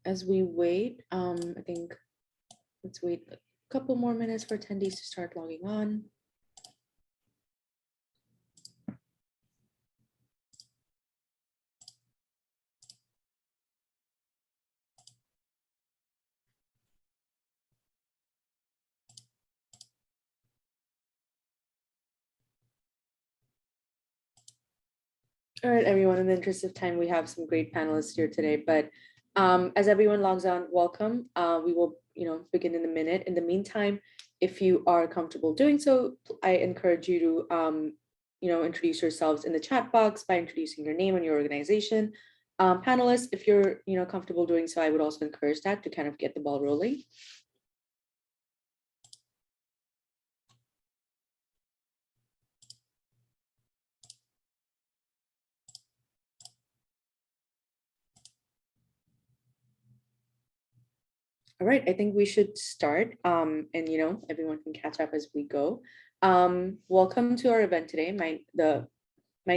As we wait, I think let's wait a couple more minutes for attendees to start logging on. All right, everyone, in the interest of time, we have some great panelists here today, but as everyone logs on, welcome. We will, begin in a minute. In the meantime, if you are comfortable doing so, I encourage you to, introduce yourselves in the chat box by introducing your name and your organization. Panelists, if you're, comfortable doing so, I would also encourage that to kind of get the ball rolling. All right, I think we should start, and everyone can catch up as we go. Welcome to our event today. My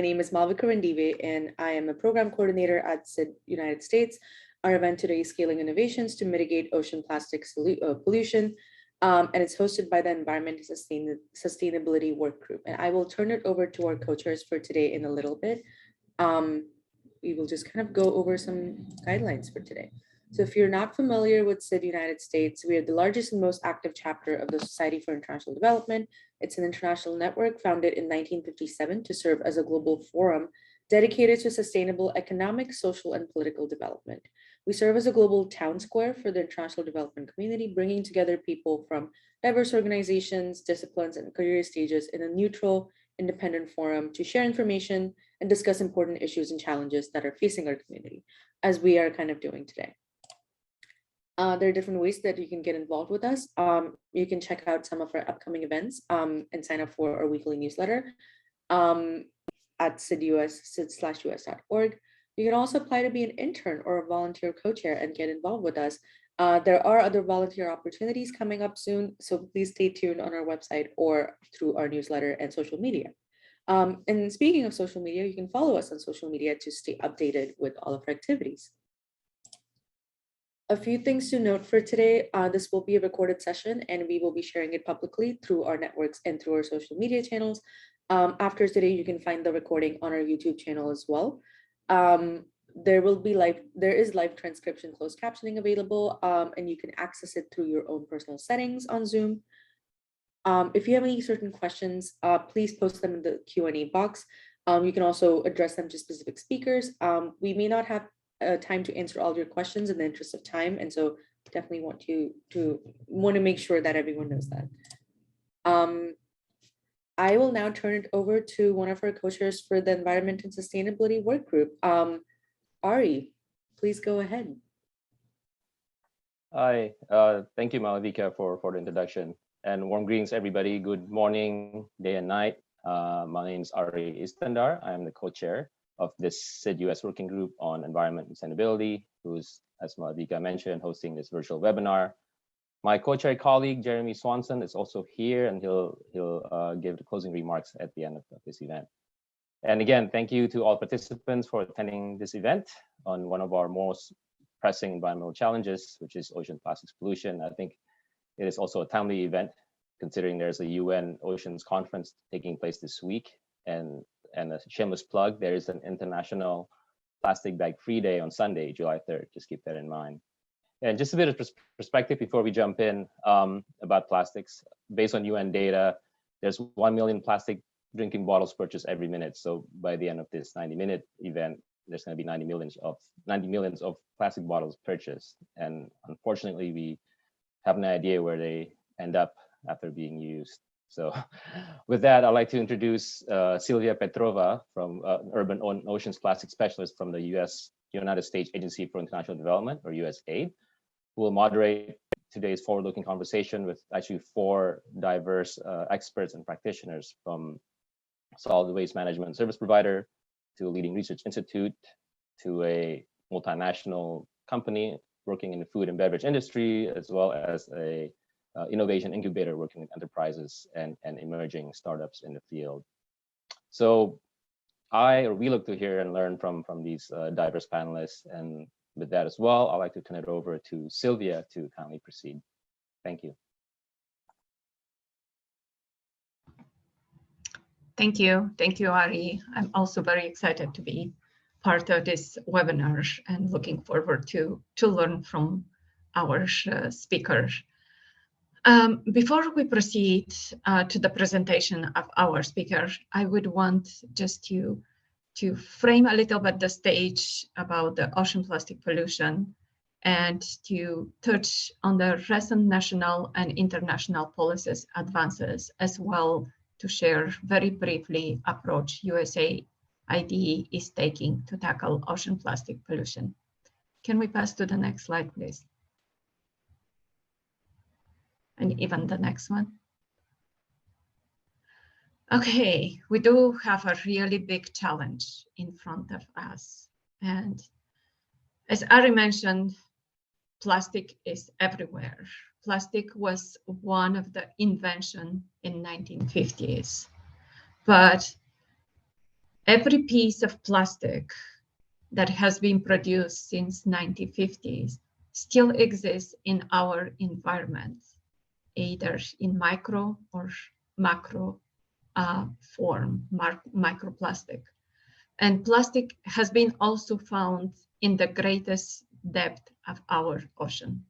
name is Malvika Rendive, and I am a program coordinator at SID-United States. Our event today is Scaling Innovations to Mitigate Ocean Plastics Pollution, and it's hosted by the Environment and Sustainability Workgroup. And I will turn it over to our co-chairs for today in a little bit. We will just kind of go over some guidelines for today. So if you're not familiar with SID-United States, we are the largest and most active chapter of the Society for International Development. It's an international network founded in 1957 to serve as a global forum dedicated to sustainable economic, social, and political development. We serve as a global town square for the international development community, bringing together people from diverse organizations, disciplines, and career stages in a neutral, independent forum to share information and discuss important issues and challenges that are facing our community, as we are kind of doing today. There are different ways that you can get involved with us. You can check out some of our upcoming events and sign up for our weekly newsletter at sid/us.org. You can also apply to be an intern or a volunteer co-chair and get involved with us. There are other volunteer opportunities coming up soon, so please stay tuned on our website or through our newsletter and social media. And speaking of social media, you can follow us on social media to stay updated with all of our activities. A few things to note for today. This will be a recorded session and we will be sharing it publicly through our networks and through our social media channels. After today, you can find the recording on our YouTube channel as well. There is live transcription closed captioning available, and you can access it through your own personal settings on Zoom. If you have any certain questions, please post them in the Q&A box. You can also address them to specific speakers. We may not have time to answer all your questions in the interest of time, and so definitely want to make sure that everyone knows that. I will now turn it over to one of our co-chairs for the Environment and Sustainability Workgroup. Ari, please go ahead. Hi, thank you, Malvika, for the introduction, and warm greetings, everybody. Good morning, day and night. My name is Ari Istandar. I am the co-chair of this SID-US Working Group on Environment and Sustainability, who's, as Malvika mentioned, hosting this virtual webinar. My co-chair colleague, Jeremy Swanson, is also here, and he'll give the closing remarks at the end of this event. And again, thank you to all participants for attending this event on one of our most pressing environmental challenges, which is ocean plastics pollution. I think it is also a timely event, considering there's a UN Oceans Conference taking place this week. And a shameless plug, there is an International Plastic Bag Free Day on Sunday, July 3rd. Just keep that in mind. And just a bit of perspective before we jump in about plastics. Based on UN data, there's 1 million plastic drinking bottles purchased every minute. So by the end of this 90-minute event, there's going to be 90 millions of plastic bottles purchased. And unfortunately, we have no idea where they end up after being used. So with that, I'd like to introduce Sylvia Petrova, from Urban Oceans Plastic Specialist from the United States Agency for International Development, or USAID, who will moderate today's forward-looking conversation with actually 4 diverse experts and practitioners, from solid waste management service provider to a leading research institute to a multinational company working in the food and beverage industry, as well as a innovation incubator working with enterprises and emerging startups in the field. So we look to hear and learn from these diverse panelists, and with that as well, I'd like to turn it over to Sylvia to kindly proceed. Thank you. Thank you. Thank you, Ari. I'm also very excited to be part of this webinar and looking forward to learn from our speakers. Before we proceed to the presentation of our speaker, I would want just to frame a little bit the stage about the ocean plastic pollution and to touch on the recent national and international policies advances, as well to share very briefly approach USAID is taking to tackle ocean plastic pollution. Can we pass to the next slide, please? And even the next one. Okay, we do have a really big challenge in front of us. And as Ari mentioned, plastic is everywhere. Plastic was one of the inventions in 1950s, but every piece of plastic that has been produced since 1950s still exists in our environment, either in micro or macro form, microplastic. And plastic has been also found in the greatest depth of our ocean.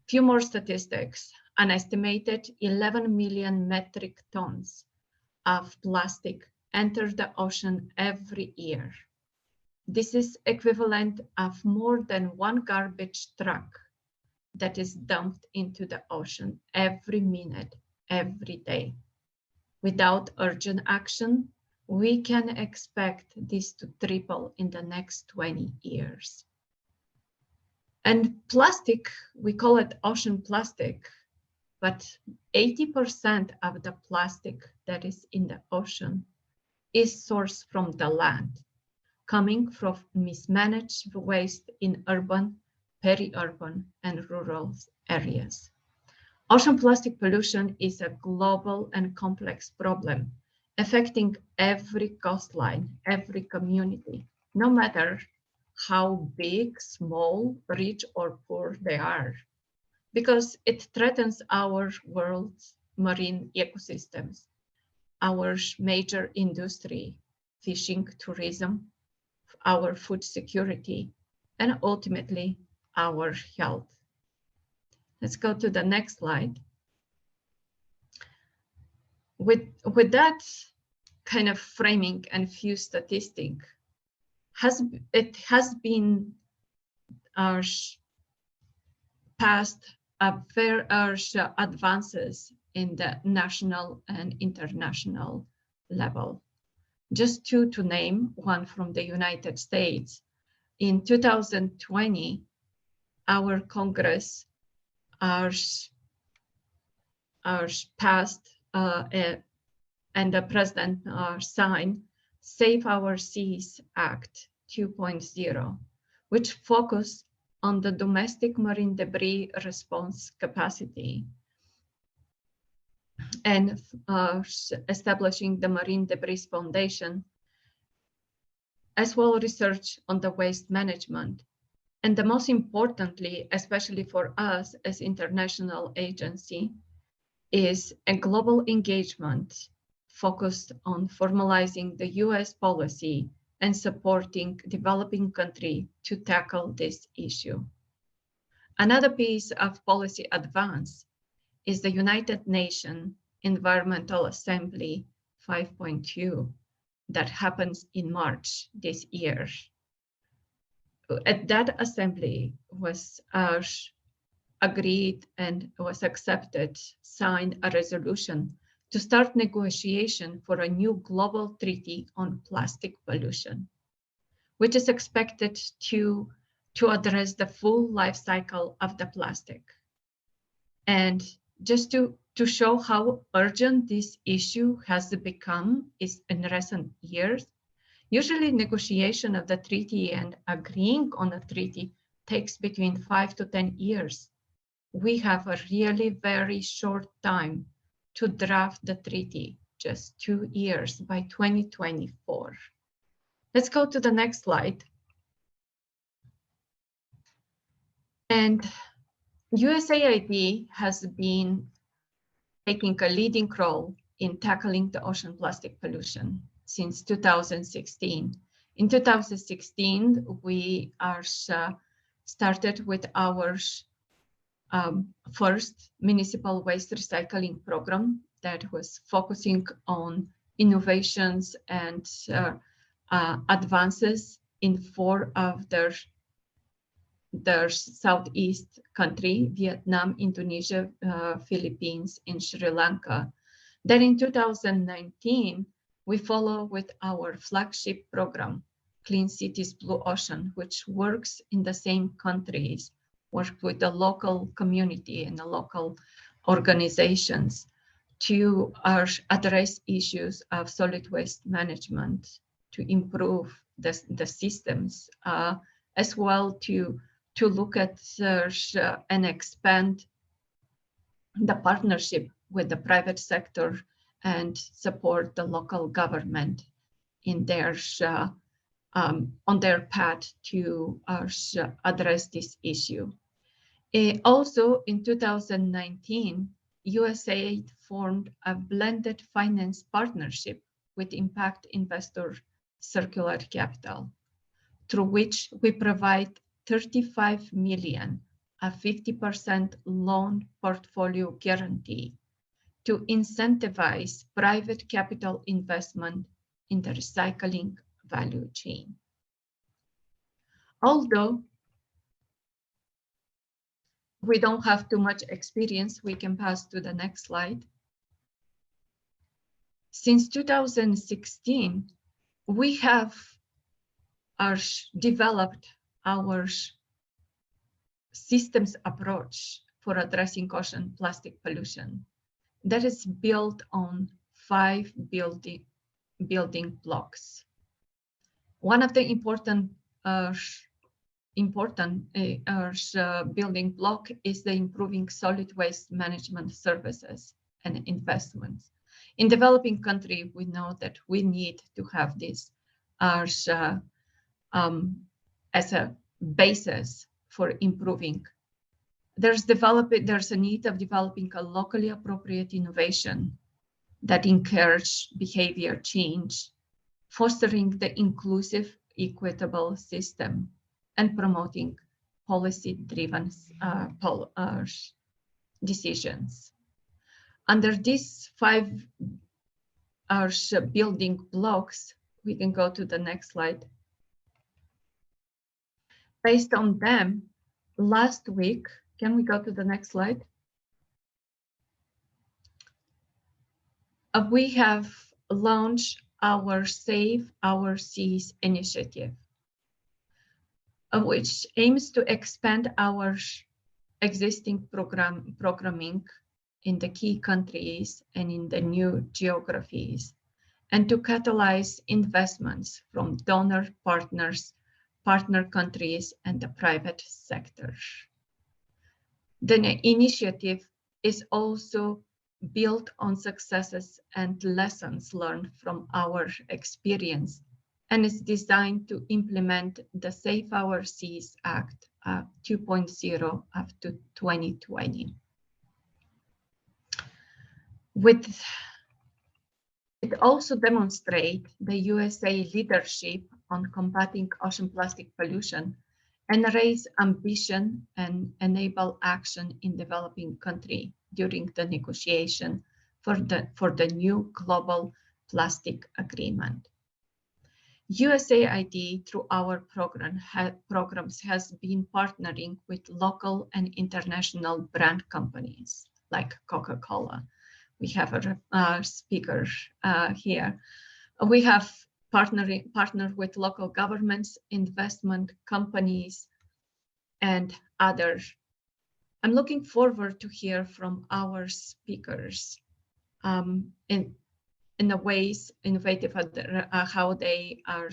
Few more statistics: an estimated 11 million metric tons of plastic enter the ocean every year. This is equivalent of more than one garbage truck that is dumped into the ocean every minute, every day. Without urgent action, we can expect this to triple in the next 20 years. And plastic, we call it ocean plastic, but 80% of the plastic that is in the ocean is sourced from the land, coming from mismanaged waste in urban, peri-urban, and rural areas. Ocean plastic pollution is a global and complex problem, affecting every coastline, every community, no matter how big, small, rich, or poor they are, because it threatens our world's marine ecosystems, our major industry, fishing, tourism, our food security, and ultimately our health. Let's go to the next slide. With that kind of framing and few statistics, it has been past very advances in the national and international level. Just two to name, one from the United States. In 2020, our Congress passed and the President signed Save Our Seas Act 2.0, which focused on the domestic marine debris response capacity and establishing the Marine Debris Foundation, as well as research on the waste management. And the most importantly, especially for us as international agency, is a global engagement focused on formalizing the US policy and supporting developing countries to tackle this issue. Another piece of policy advance is the United Nations Environmental Assembly 5.2 that happens in March this year. At that assembly was agreed and was accepted, signed a resolution to start negotiation for a new global treaty on plastic pollution, which is expected to address the full life cycle of the plastic. And just to show how urgent this issue has become is in recent years, usually negotiation of the treaty and agreeing on a treaty takes between 5 to 10 years. We have a really very short time to draft the treaty, just 2 years by 2024. Let's go to the next slide. And USAID has been taking a leading role in tackling the ocean plastic pollution since 2016. In 2016, we are started with our first municipal waste recycling program that was focusing on innovations and advances in 4 of their Southeast country, Vietnam, Indonesia, Philippines, and Sri Lanka. Then in 2019, we follow with our flagship program, Clean Cities Blue Ocean, which works in the same countries, work with the local community and the local organizations to address issues of solid waste management, to improve the systems, as well to look at and expand the partnership with the private sector and support the local government in their on their path to address this issue. Also in 2019, USAID formed a blended finance partnership with impact investor Circular Capital, through which we provide 35 million, a 50% loan portfolio guarantee to incentivize private capital investment in the recycling value chain. Although we don't have too much experience, we can pass to the next slide. Since 2016, we have developed our systems approach for addressing ocean plastic pollution that is built on 5 building blocks. One of the important building block is the improving solid waste management services and investments. In developing country, we know that we need to have this as a basis for improving. There's a need of developing a locally appropriate innovation that encourage behavior change, fostering the inclusive, equitable system, and promoting policy-driven decisions. Under these 5 building blocks, we can go to the next slide. Based on them, last week, can we go to the next slide? We have launched our Save Our Seas initiative, which aims to expand our existing programming in the key countries and in the new geographies, and to catalyze investments from donor partners, partner countries, and the private sector. The initiative is also built on successes and lessons learned from our experience, and is designed to implement the Save Our Seas Act 2.0 up to 2020. It also demonstrates the USA leadership on combating ocean plastic pollution and raise ambition and enable action in developing country during the negotiation for the new global plastic agreement. USAID, through our programs, has been partnering with local and international brand companies like Coca-Cola. We have a speaker here. We have partnered with local governments, investment companies, and others. I'm looking forward to hear from our speakers in the ways innovative how they are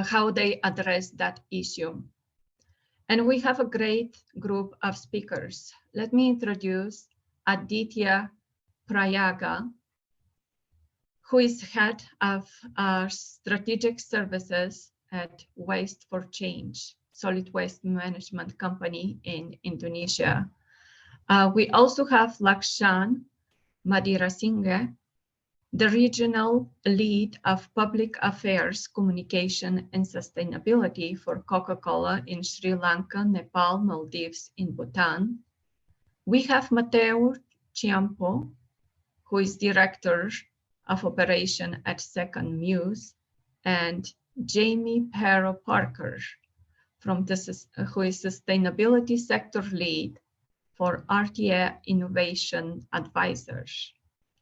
how they address that issue. And we have a great group of speakers. Let me introduce Aditya Prayaga, who is head of strategic services at Waste for Change, solid waste management company in Indonesia. We also have Lakshan Madirasinghe, the regional lead of public affairs, communication, and sustainability for Coca-Cola in Sri Lanka, Nepal, Maldives, and Bhutan. We have Matteo Ciampo, who is director of operation at Second Muse, and Jamie Pero Parker, who is sustainability sector lead for RTA Innovation Advisors,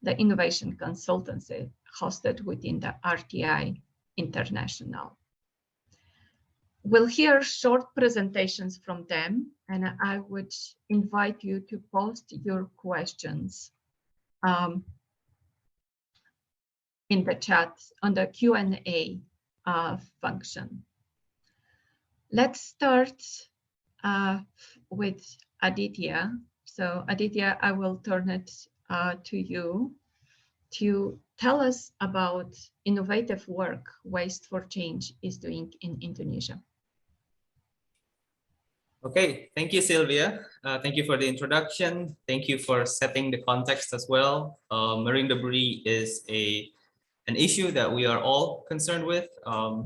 the innovation consultancy hosted within the RTI International. We'll hear short presentations from them, and I would invite you to post your questions in the chat on the Q&A function. Let's start with Aditya. So Aditya, I will turn it to you to tell us about innovative work Waste for Change is doing in Indonesia. Okay, thank you, Sylvia. Thank you for the introduction. Thank you for setting the context as well. Marine debris is an issue that we are all concerned with.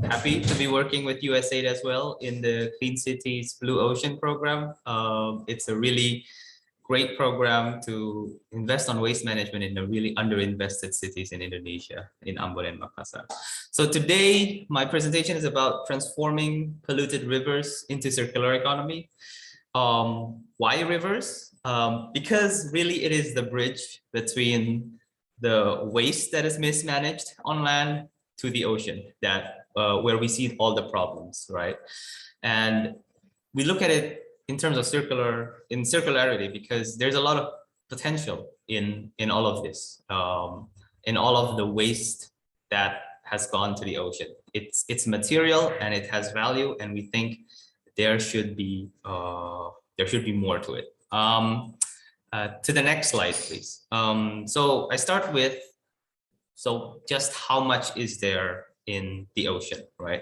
Happy to be working with USAID as well in the Clean Cities Blue Ocean program. It's a really great program to invest on waste management in the really underinvested cities in Indonesia, in Ambon and Makassar. So today, my presentation is about transforming polluted rivers into circular economy. Why rivers? Because really it is the bridge between the waste that is mismanaged on land to the ocean, that where we see all the problems, right? And we look at it in terms of circularity, because there's a lot of potential in all of this, in all of the waste that has gone to the ocean. It's material and it has value, and we think there should be more to it. To the next slide, please. So I start with, so just how much is there in the ocean, right?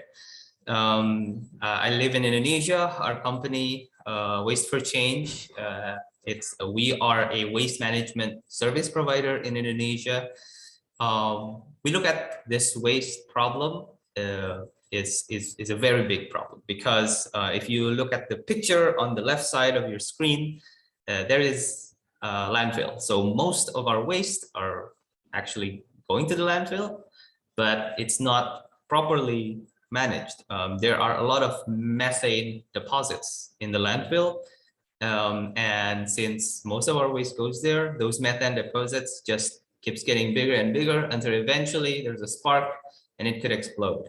I live in Indonesia. Our company, Waste for Change, we are a waste management service provider in Indonesia. We look at this waste problem is a very big problem, because if you look at the picture on the left side of your screen, there is landfill. So most of our waste are actually going to the landfill, but it's not properly managed. There are a lot of methane deposits in the landfill. And since most of our waste goes there, those methane deposits just keeps getting bigger and bigger until eventually there's a spark and it could explode.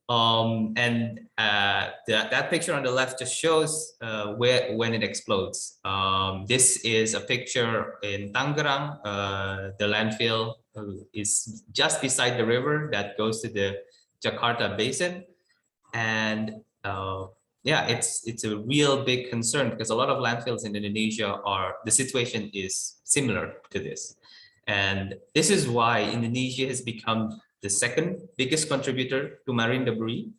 That picture on the left just shows when it explodes. This is a picture in Tangerang. The landfill is just beside the river that goes to the Jakarta basin, and yeah, it's a real big concern, because a lot of landfills in Indonesia the situation is similar to this, and this is why Indonesia has become the second biggest contributor to marine debris,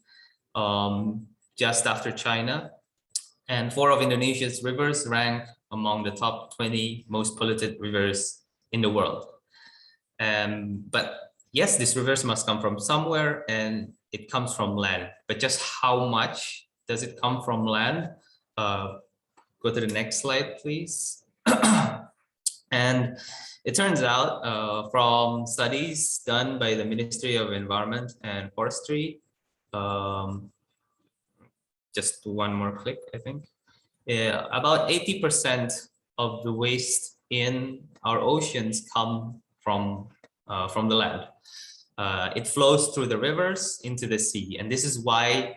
just after China, and 4 of Indonesia's rivers rank among the top 20 most polluted rivers in the world. But yes, these rivers must come from somewhere, and it comes from land. But just how much does it come from land? Go to the next slide, please. And it turns out from studies done by the Ministry of Environment and Forestry, just one more click, I think. About 80% of the waste in our oceans come from the land. It flows through the rivers into the sea, and this is why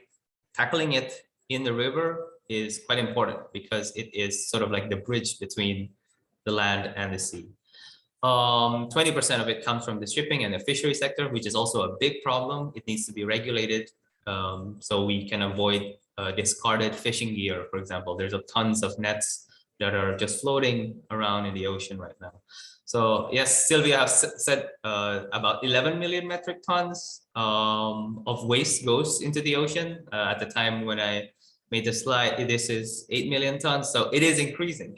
tackling it in the river is quite important, because it is sort of like the bridge between the land and the sea. 20% of it comes from the shipping and the fishery sector, which is also a big problem. It needs to be regulated, so we can avoid discarded fishing gear. For example, there's tons of nets that are just floating around in the ocean right now. So yes, Sylvia has said about 11 million metric tons of waste goes into the ocean. At the time when I made the slide, this is 8 million tons. So it is increasing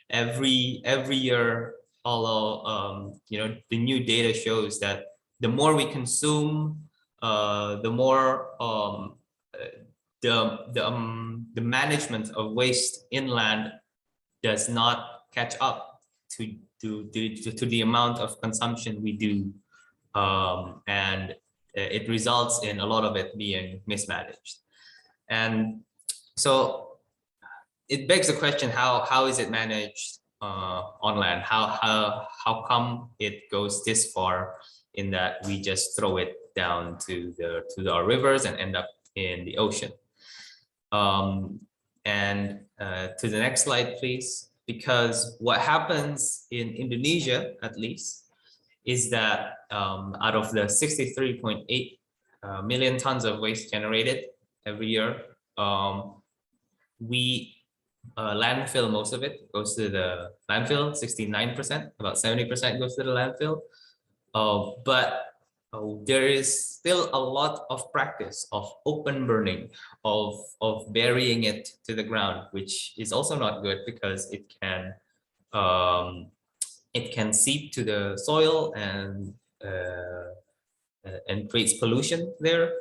every year. Although the new data shows that the more we consume, the more the management of waste inland does not catch up to the amount of consumption we do, and it results in a lot of it being mismanaged. And so it begs the question, how is it managed on land? How come it goes this far in that we just throw it down to our rivers and end up in the ocean? And to the next slide, please. Because what happens in Indonesia, at least, is that out of the 63.8 million tons of waste generated every year, we landfill most of it, goes to the landfill, 69%, about 70% goes to the landfill. But there is still a lot of practice of open burning, of burying it to the ground, which is also not good because it can seep to the soil and creates pollution there,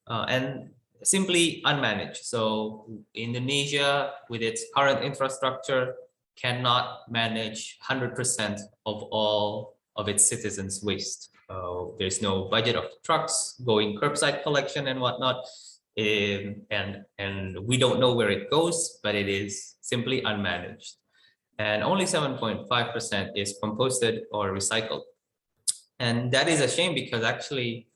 and simply unmanaged. So Indonesia, with its current infrastructure, cannot manage 100% of all of its citizens' waste. There's no budget of trucks going curbside collection and whatnot, and we don't know where it goes, but it is simply unmanaged. And only 7.5% is composted or recycled. And that is a shame because actually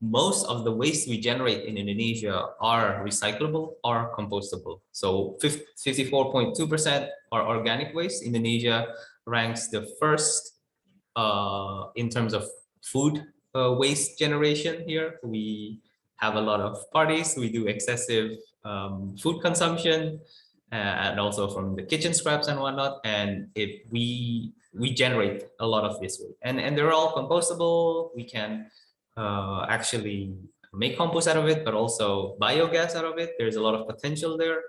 most of the waste we generate in Indonesia are recyclable or compostable. So 54.2% are organic waste. Indonesia ranks the first in terms of food waste generation here. We have a lot of parties, we do excessive food consumption, and also from the kitchen scraps and whatnot, and if we generate a lot of this waste, and they're all compostable. We can actually make compost out of it, but also biogas out of it. There's a lot of potential there.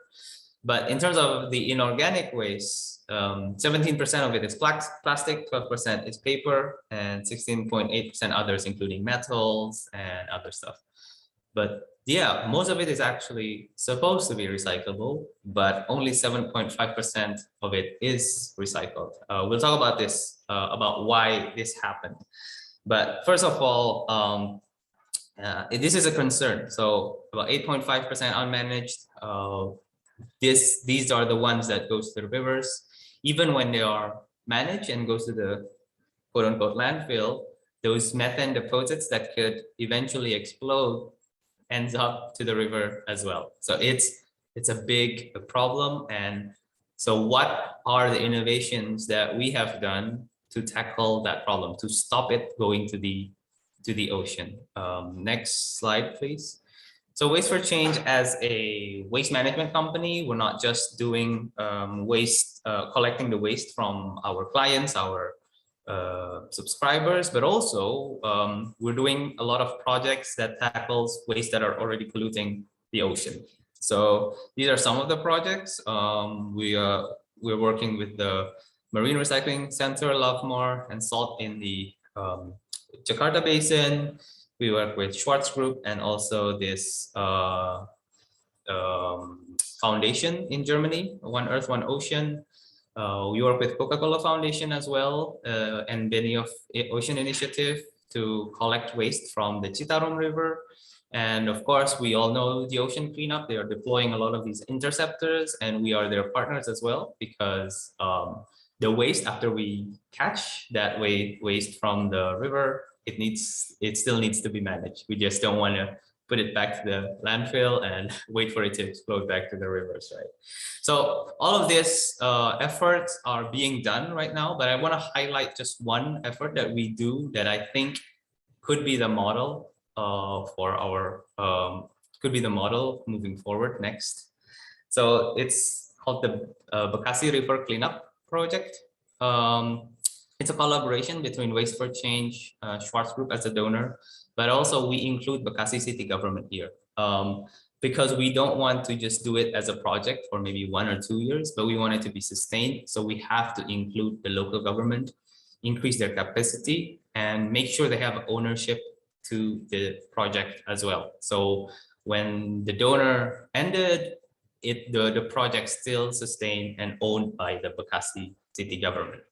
But in terms of the inorganic waste, 17% of it is plastic, 12% is paper, and 16.8% others, including metals and other stuff. But yeah, most of it is actually supposed to be recyclable, but only 7.5% of it is recycled. We'll talk about this, about why this happened. But first of all, this is a concern. So about 8.5% unmanaged. These are the ones that goes to the rivers. Even when they are managed and goes to the quote unquote landfill, those methane deposits that could eventually explode ends up to the river as well. So it's a big problem. And so what are the innovations that we have done to tackle that problem, to stop it going to the ocean? Next slide, please. So Waste for Change, as a waste management company, we're not just doing waste, collecting the waste from our clients, our subscribers, but also we're doing a lot of projects that tackles waste that are already polluting the ocean. So these are some of the projects. We're working with the Marine Recycling Center, Lovemore, and Salt in the Jakarta Basin. We work with Workgroup and also this foundation in Germany, One Earth, One Ocean. We work with Coca-Cola Foundation as well, and Benioff Ocean Initiative to collect waste from the Citarum River. And of course, we all know the ocean cleanup. They are deploying a lot of these interceptors, and we are their partners as well, because the waste, after we catch that waste from the river, it still needs to be managed. We just don't want to put it back to the landfill and wait for it to explode back to the rivers, right? So all of these efforts are being done right now, but I want to highlight just one effort that we do that I think could be the model for our could be the model moving forward next. So it's called the Bokassi River Cleanup Project. It's a collaboration between Waste for Change, Schwartz Group as a donor, but also we include Bokassi city government here. Because we don't want to just do it as a project for maybe 1 or 2 years, but we want it to be sustained. So we have to include the local government, increase their capacity, and make sure they have ownership to the project as well. So when the donor ended, the project still sustained and owned by the Bokassi city government.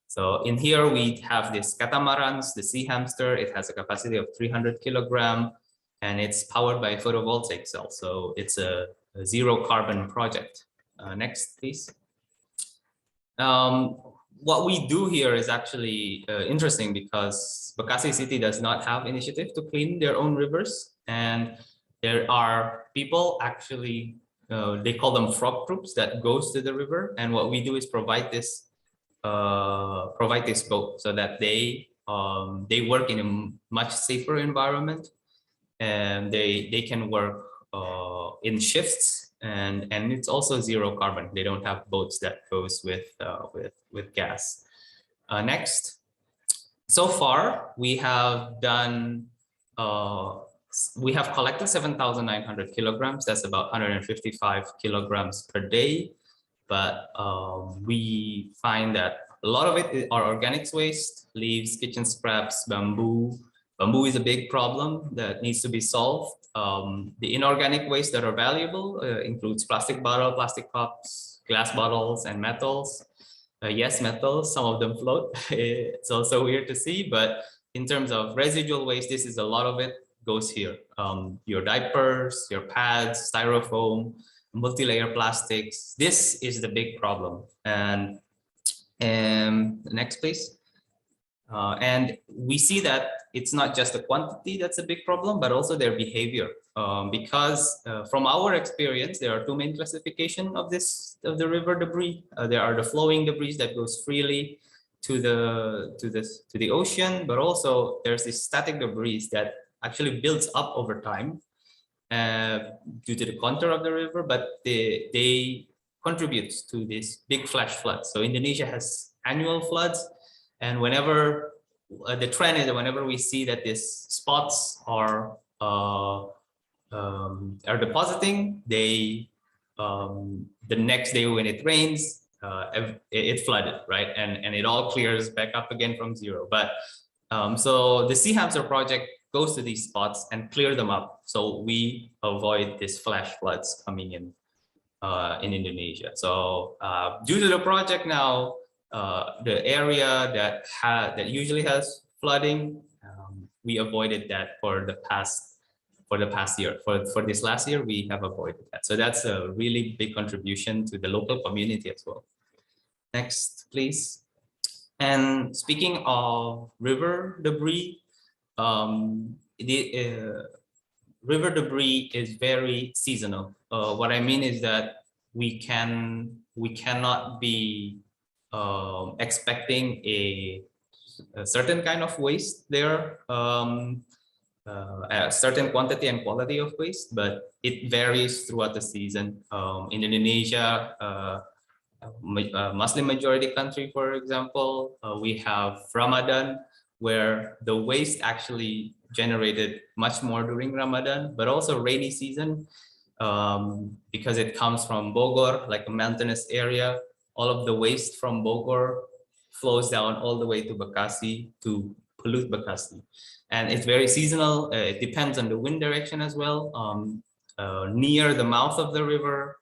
So in here we have this catamarans, the sea hamster. It has a capacity of 300 kilogram. And it's powered by a photovoltaic cell. So it's a zero carbon project. Next, please. What we do here is actually interesting because Bokassi City does not have initiative to clean their own rivers. And there are people actually, they call them frog groups that goes to the river. And what we do is provide this boat so that they work in a much safer environment. And they can work in shifts, and it's also zero carbon. They don't have boats that goes with gas. Next, so far we have done we have collected 7,900 kilograms. That's about 155 kilograms per day. But we find that a lot of it are organics waste, leaves, kitchen scraps, bamboo. Bamboo is a big problem that needs to be solved. The inorganic waste that are valuable includes plastic bottle, plastic cups, glass bottles, and metals. Yes, metals, some of them float. It's also weird to see, but in terms of residual waste, this is a lot of it goes here. Your diapers, your pads, styrofoam, multi-layer plastics. This is the big problem. And next, please. And we see that it's not just the quantity that's a big problem, but also their behavior. Because from our experience, there are two main classifications of the river debris. There are the flowing debris that goes freely to the ocean, but also there's this static debris that actually builds up over time due to the contour of the river, but they contribute to this big flash floods. So Indonesia has annual floods. And whenever the trend is that whenever we see that these spots are depositing, the next day when it rains, it flooded, right? And it all clears back up again from zero. But so the Sea Hamster project goes to these spots and clear them up, so we avoid these flash floods coming in Indonesia. So due to the project now, the area that usually has flooding, we avoided that for the past year. For this last year, we have avoided that. So that's a really big contribution to the local community as well. Next, please. And speaking of river debris, river debris is very seasonal. What I mean is that we cannot be expecting a certain kind of waste there, a certain quantity and quality of waste, but it varies throughout the season. In Indonesia, Muslim majority country, for example, we have Ramadan, where the waste actually generated much more during Ramadan, but also rainy season, because it comes from Bogor, like a mountainous area. All of the waste from Bogor flows down all the way to Bokassi to pollute Bokassi. And it's very seasonal. It depends on the wind direction as well. Near the mouth of the river,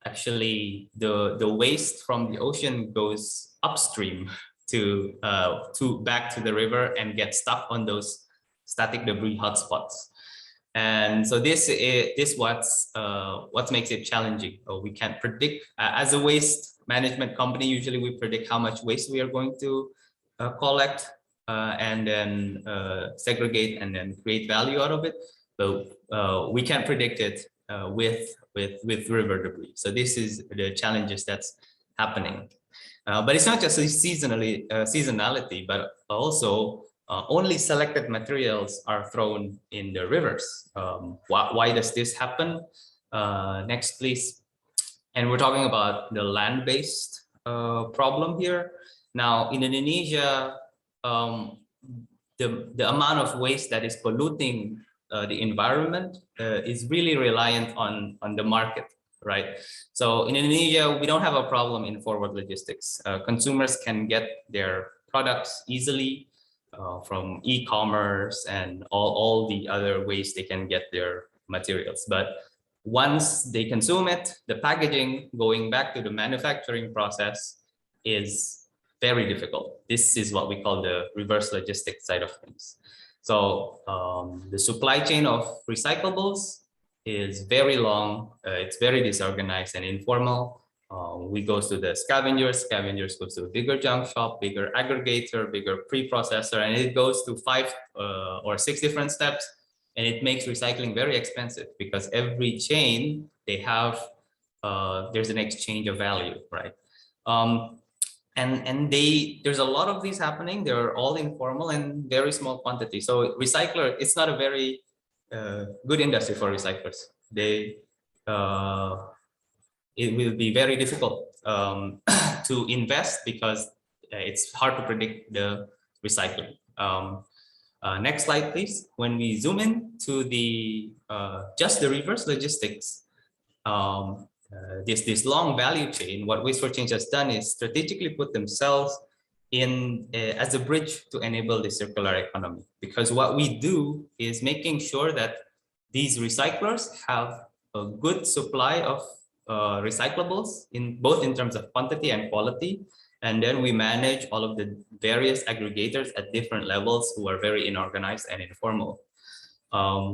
actually, the waste from the ocean goes upstream to back to the river and get stuck on those static debris hotspots. And so this what makes it challenging. We can't predict as a waste management company. Usually we predict how much waste we are going to collect and then segregate and then create value out of it. But we can't predict it with river debris. So this is the challenges that's happening. But it's not just seasonality, but also only selected materials are thrown in the rivers. Why does this happen? Next, please. And we're talking about the land-based problem here. Now, in Indonesia, the amount of waste that is polluting the environment is really reliant on the market, right? So in Indonesia, we don't have a problem in forward logistics. Consumers can get their products easily from e-commerce and all the other ways they can get their materials. But once they consume it, the packaging going back to the manufacturing process is very difficult. This is what we call the reverse logistics side of things. So the supply chain of recyclables is very long. It's very disorganized and informal. We go to the scavengers goes to a bigger junk shop, bigger aggregator, bigger pre-processor, and it goes to 5 or 6 different steps. And it makes recycling very expensive because every chain they have, there's an exchange of value, right? And there's a lot of these happening. They're all informal and very small quantity. So recycler, it's not a very good industry for recyclers. It will be very difficult to invest because it's hard to predict the recycling. Next slide, please. When we zoom in to the just the reverse logistics, this long value chain, what Waste for Change has done is strategically put themselves in as a bridge to enable the circular economy. Because what we do is making sure that these recyclers have a good supply of recyclables in both in terms of quantity and quality. And then we manage all of the various aggregators at different levels who are very inorganized and informal.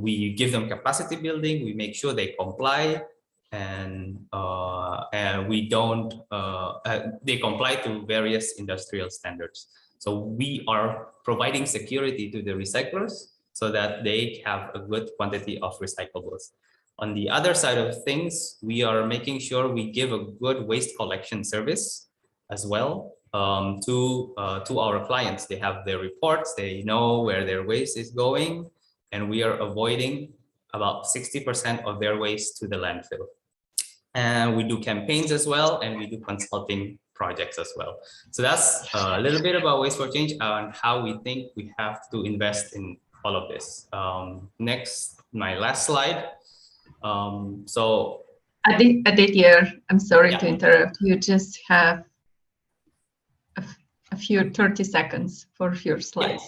We give them capacity building, we make sure they comply, and we don't, they comply to various industrial standards. So we are providing security to the recyclers so that they have a good quantity of recyclables. On the other side of things, we are making sure we give a good waste collection service as well to our clients. They have their reports, they know where their waste is going, and we are avoiding about 60% of their waste to the landfill. And we do campaigns as well, and we do consulting projects as well. So that's a little bit about Waste for Change and how we think we have to invest in all of this. Next, my last slide. So Aditya, I'm sorry to interrupt. You just have a few 30 seconds for your slides.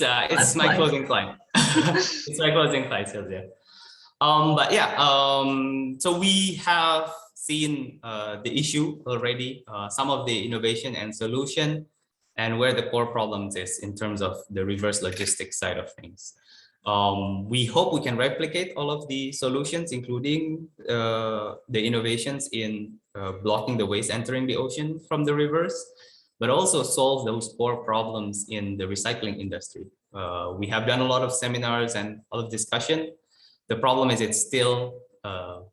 Yeah, it's my closing slide. It's my closing slide, Sylvia. But yeah, so we have seen the issue already, some of the innovation and solution, and where the core problems is in terms of the reverse logistics side of things. We hope we can replicate all of the solutions, including the innovations in blocking the waste entering the ocean from the rivers, but also solve those core problems in the recycling industry. We have done a lot of seminars and a lot of discussion. The problem is it's still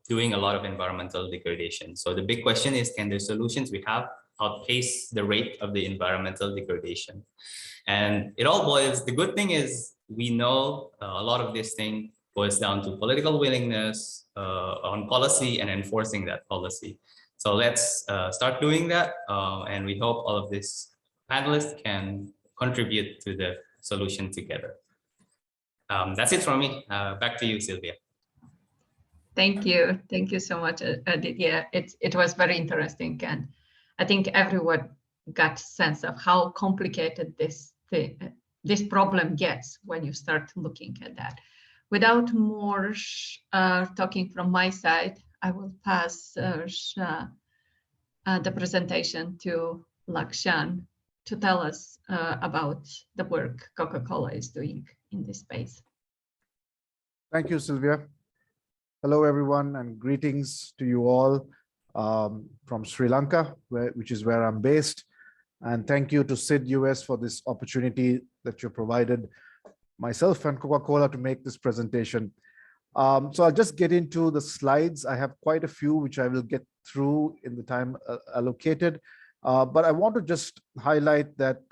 doing a lot of environmental degradation. So the big question is, can the solutions we have outpace the rate of the environmental degradation? And it all boils, the good thing is we know a lot of this thing boils down to political willingness on policy and enforcing that policy. So let's start doing that. And we hope all of these panelists can contribute to the solution together. That's it from me. Back to you, Sylvia. Thank you. Thank you so much, Aditya. It was very interesting. And I think everyone got a sense of how complicated this problem gets when you start looking at that. Without more talking from my side, I will pass the presentation to Lakshan to tell us about the work Coca-Cola is doing in this space. Thank you, Sylvia. Hello, everyone, and greetings to you all from Sri Lanka, which is where I'm based. And thank you to SID-US for this opportunity that you provided myself and Coca-Cola to make this presentation. So I'll just get into the slides. I have quite a few, which I will get through in the time allocated. But I want to just highlight that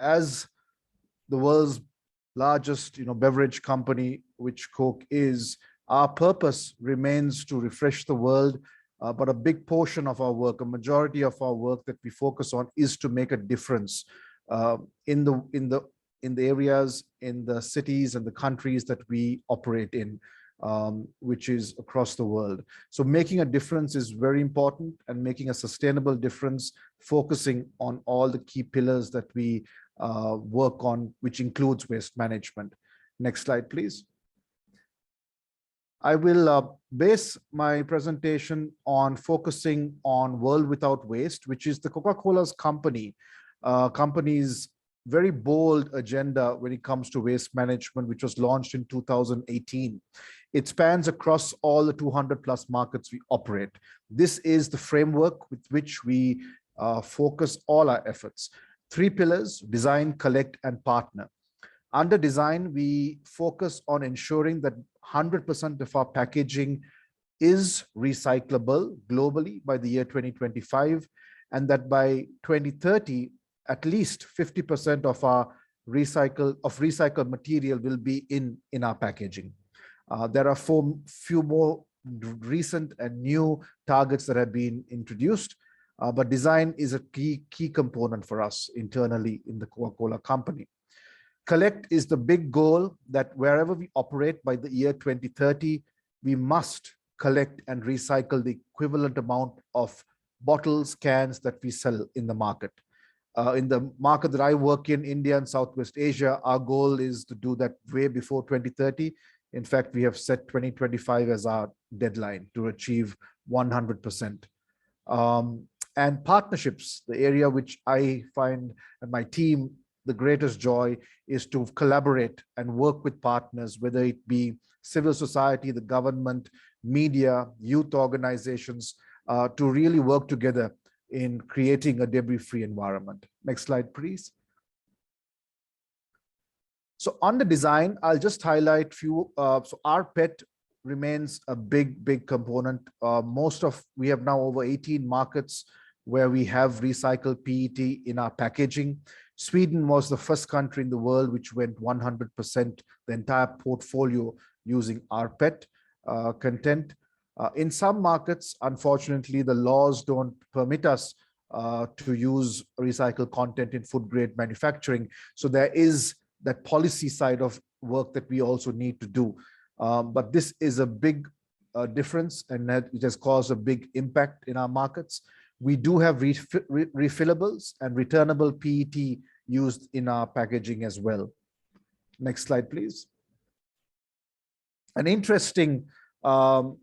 as the world's largest beverage company, which Coke is, our purpose remains to refresh the world but a big portion of our work, a majority of our work that we focus on is to make a difference in the areas, in the cities and the countries that we operate in, which is across the world. So making a difference is very important, and making a sustainable difference, focusing on all the key pillars that we work on, which includes waste management. Next slide, please. I will base my presentation on focusing on World Without Waste, which is the Coca-Cola's company's very bold agenda when it comes to waste management, which was launched in 2018. It spans across all the 200 plus markets we operate. This is the framework with which we focus all our efforts. 3 pillars: design, collect, and partner. Under design, we focus on ensuring that 100% of our packaging is recyclable globally by the year 2025, and that by 2030, at least 50% of our recycled material will be in our packaging. There are few more recent and new targets that have been introduced, but design is a key component for us internally in the Coca-Cola company. Collect is the big goal, that wherever we operate by the year 2030, we must collect and recycle the equivalent amount of bottles, cans that we sell in the market. In the market that I work in, India and Southwest Asia, our goal is to do that way before 2030. In fact, we have set 2025 as our deadline to achieve 100%. And partnerships, the area which I find and my team the greatest joy is to collaborate and work with partners, whether it be civil society, the government, media, youth organizations, to really work together in creating a debris-free environment. Next slide, please. So on the design, I'll just highlight few. So our PET remains a big component. We have now over 18 markets where we have recycled PET in our packaging. Sweden was the first country in the world which went 100%, the entire portfolio using our PET content. In some markets, unfortunately, the laws don't permit us to use recycled content in food grade manufacturing. So there is that policy side of work that we also need to do. But this is a big difference, and that it has caused a big impact in our markets. We do have refillables and returnable PET used in our packaging as well. Next slide, please. An interesting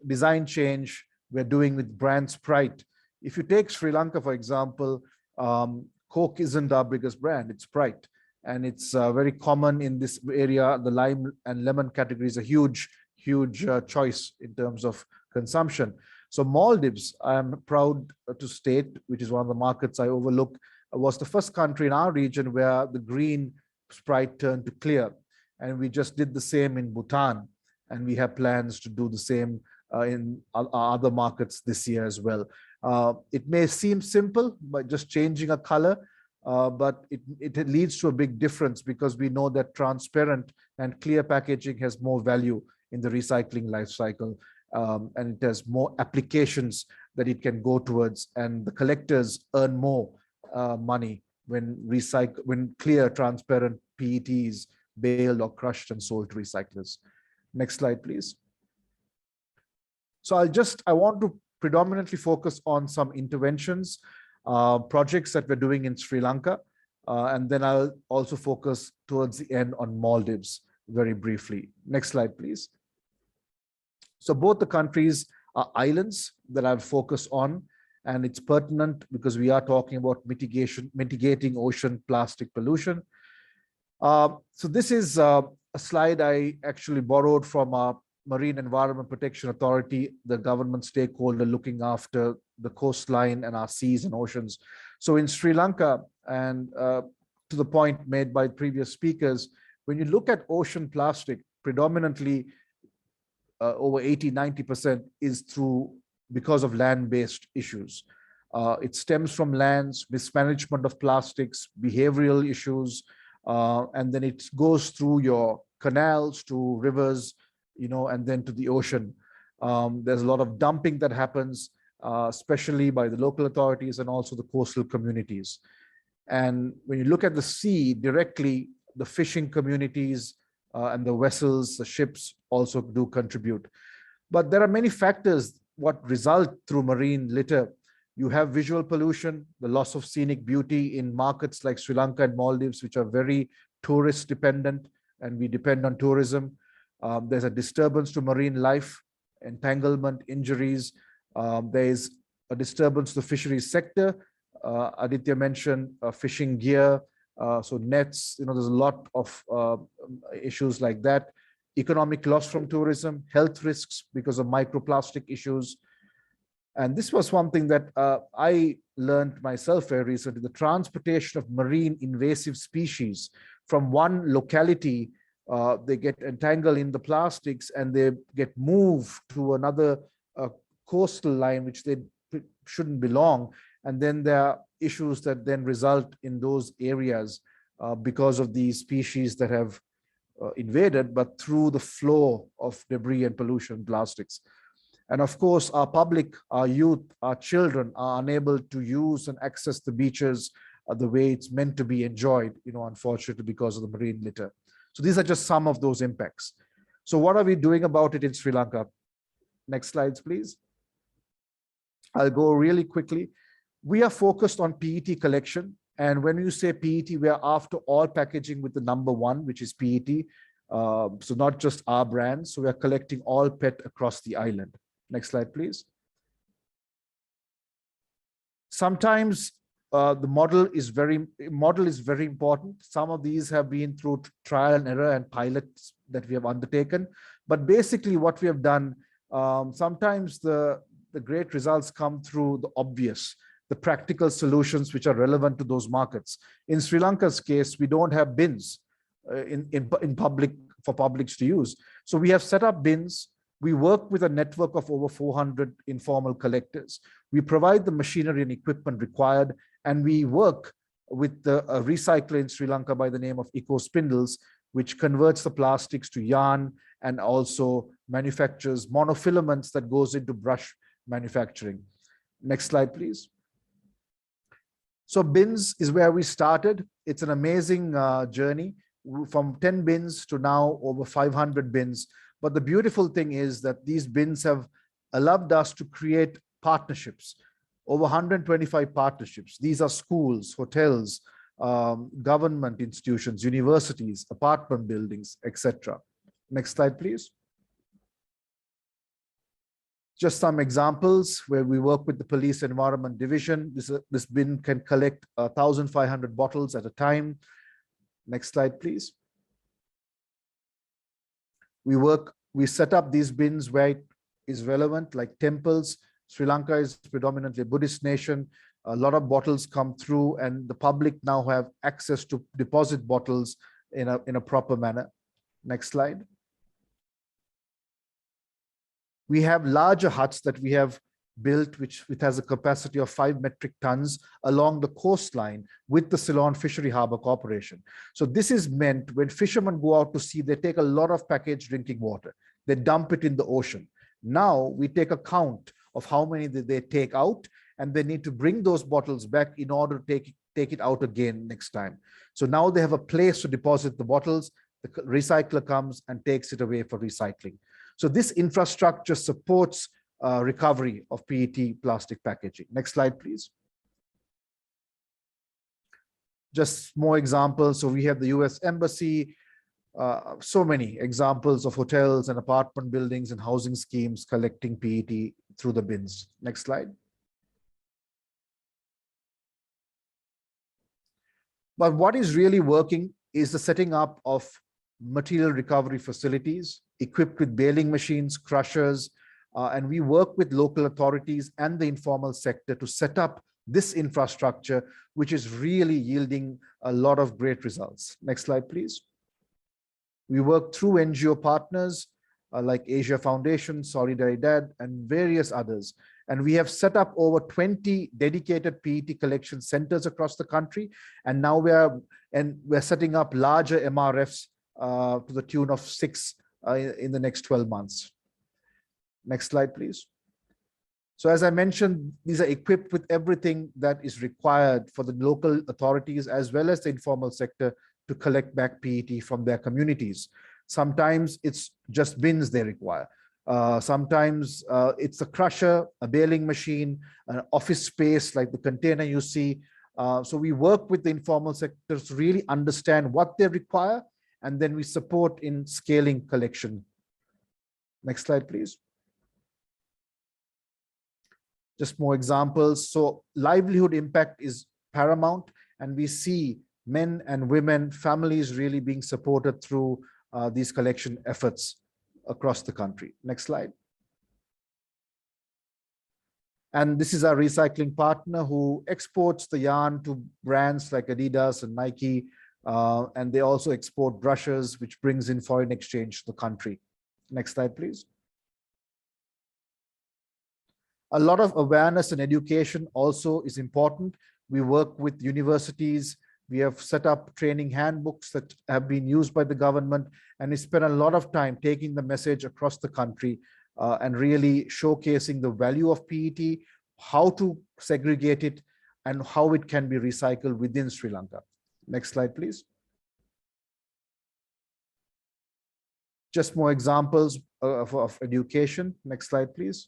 design change we're doing with brand Sprite. If you take Sri Lanka, for example, Coke isn't our biggest brand, it's Sprite. And it's very common in this area. The lime and lemon category is a huge choice in terms of consumption. So Maldives, I'm proud to state, which is one of the markets I overlook, was the first country in our region where the green Sprite turned to clear. And we just did the same in Bhutan. And we have plans to do the same in other markets this year as well. It may seem simple by just changing a color, but it leads to a big difference, because we know that transparent and clear packaging has more value in the recycling life cycle. And it has more applications that it can go towards, and the collectors earn more money when clear, transparent PET is baled or crushed and sold to recyclers. Next slide, please. So I want to predominantly focus on some interventions, projects that we're doing in Sri Lanka, and then I'll also focus towards the end on Maldives very briefly. Next slide, please. So both the countries are islands that I've focused on, and it's pertinent because we are talking about mitigating ocean plastic pollution. So this is a slide I actually borrowed from our Marine Environment Protection Authority, the government stakeholder looking after the coastline and our seas and oceans. So in Sri Lanka, and to the point made by previous speakers, when you look at ocean plastic, predominantly over 80–90% is because of land-based issues. It stems from lands, mismanagement of plastics, behavioral issues, and then it goes through your canals to rivers, and then to the ocean. There's a lot of dumping that happens, especially by the local authorities and also the coastal communities. And when you look at the sea directly, the fishing communities and the vessels, the ships also do contribute. But there are many factors what result through marine litter. You have visual pollution, the loss of scenic beauty in markets like Sri Lanka and Maldives, which are very tourist dependent, and we depend on tourism. There's a disturbance to marine life, entanglement, injuries. There is a disturbance to the fisheries sector. Aditya mentioned fishing gear, so nets, there's a lot of issues like that. Economic loss from tourism, health risks because of microplastic issues. And this was one thing that I learned myself very recently, the transportation of marine invasive species from one locality, they get entangled in the plastics and they get moved to another coastal line, which they shouldn't belong. And then there are issues that then result in those areas because of these species that have invaded, but through the flow of debris and pollution, plastics. And of course, our public, our youth, our children are unable to use and access the beaches the way it's meant to be enjoyed, unfortunately, because of the marine litter. So these are just some of those impacts. So what are we doing about it in Sri Lanka? Next slides, please. I'll go really quickly. We are focused on PET collection. And when you say PET, we are after all packaging with the number 1, which is PET. So not just our brands. So we are collecting all PET across the island. Next slide, please. Sometimes the model is very important. Some of these have been through trial and error and pilots that we have undertaken. But basically what we have done, sometimes the great results come through the obvious, the practical solutions which are relevant to those markets. In Sri Lanka's case, we don't have bins in public for publics to use. So we have set up bins. We work with a network of over 400 informal collectors. We provide the machinery and equipment required, and we work with a recycler in Sri Lanka by the name of Eco Spindles, which converts the plastics to yarn and also manufactures monofilaments that goes into brush manufacturing. Next slide, please. So bins is where we started. It's an amazing journey from 10 bins to now over 500 bins. But the beautiful thing is that these bins have allowed us to create partnerships, over 125 partnerships. These are schools, hotels, government institutions, universities, apartment buildings, etc. Next slide, please. Just some examples where we work with the police environment division. This bin can collect 1,500 bottles at a time. Next slide, please. We set up these bins where it is relevant, like temples. Sri Lanka is predominantly a Buddhist nation. A lot of bottles come through, and the public now have access to deposit bottles in a proper manner. Next slide. We have larger huts that we have built, which has a capacity of 5 metric tons along the coastline with the Ceylon Fishery Harbour Corporation. So this is meant when fishermen go out to sea, they take a lot of packaged drinking water. They dump it in the ocean. Now we take a count of how many they take out, and they need to bring those bottles back in order to take it out again next time. So now they have a place to deposit the bottles. The recycler comes and takes it away for recycling. So this infrastructure supports recovery of PET plastic packaging. Next slide, please. Just more examples. So we have the US Embassy, so many examples of hotels and apartment buildings and housing schemes collecting PET through the bins. Next slide. But what is really working is the setting up of material recovery facilities equipped with baling machines, crushers, and we work with local authorities and the informal sector to set up this infrastructure, which is really yielding a lot of great results. Next slide, please. We work through NGO partners like Asia Foundation, Solidaridad, and various others. And we have set up over 20 dedicated PET collection centers across the country. And now we're setting up larger MRFs to the tune of 6 in the next 12 months. Next slide, please. So as I mentioned, these are equipped with everything that is required for the local authorities as well as the informal sector to collect back PET from their communities. Sometimes it's just bins they require. Sometimes it's a crusher, a baling machine, an office space like the container you see. So we work with the informal sector to really understand what they require, and then we support in scaling collection. Next slide, please. Just more examples. So livelihood impact is paramount, and we see men and women, families really being supported through these collection efforts across the country. Next slide. And this is our recycling partner who exports the yarn to brands like Adidas and Nike, and they also export brushes, which brings in foreign exchange to the country. Next slide, please. A lot of awareness and education also is important. We work with universities. We have set up training handbooks that have been used by the government, and we spend a lot of time taking the message across the country and really showcasing the value of PET, how to segregate it, and how it can be recycled within Sri Lanka. Next slide, please. Just more examples of education. Next slide, please.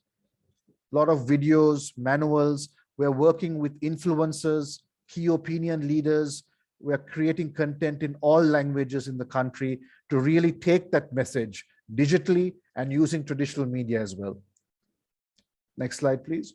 A lot of videos, manuals. We're working with influencers, key opinion leaders. We're creating content in all languages in the country to really take that message digitally and using traditional media as well. Next slide, please.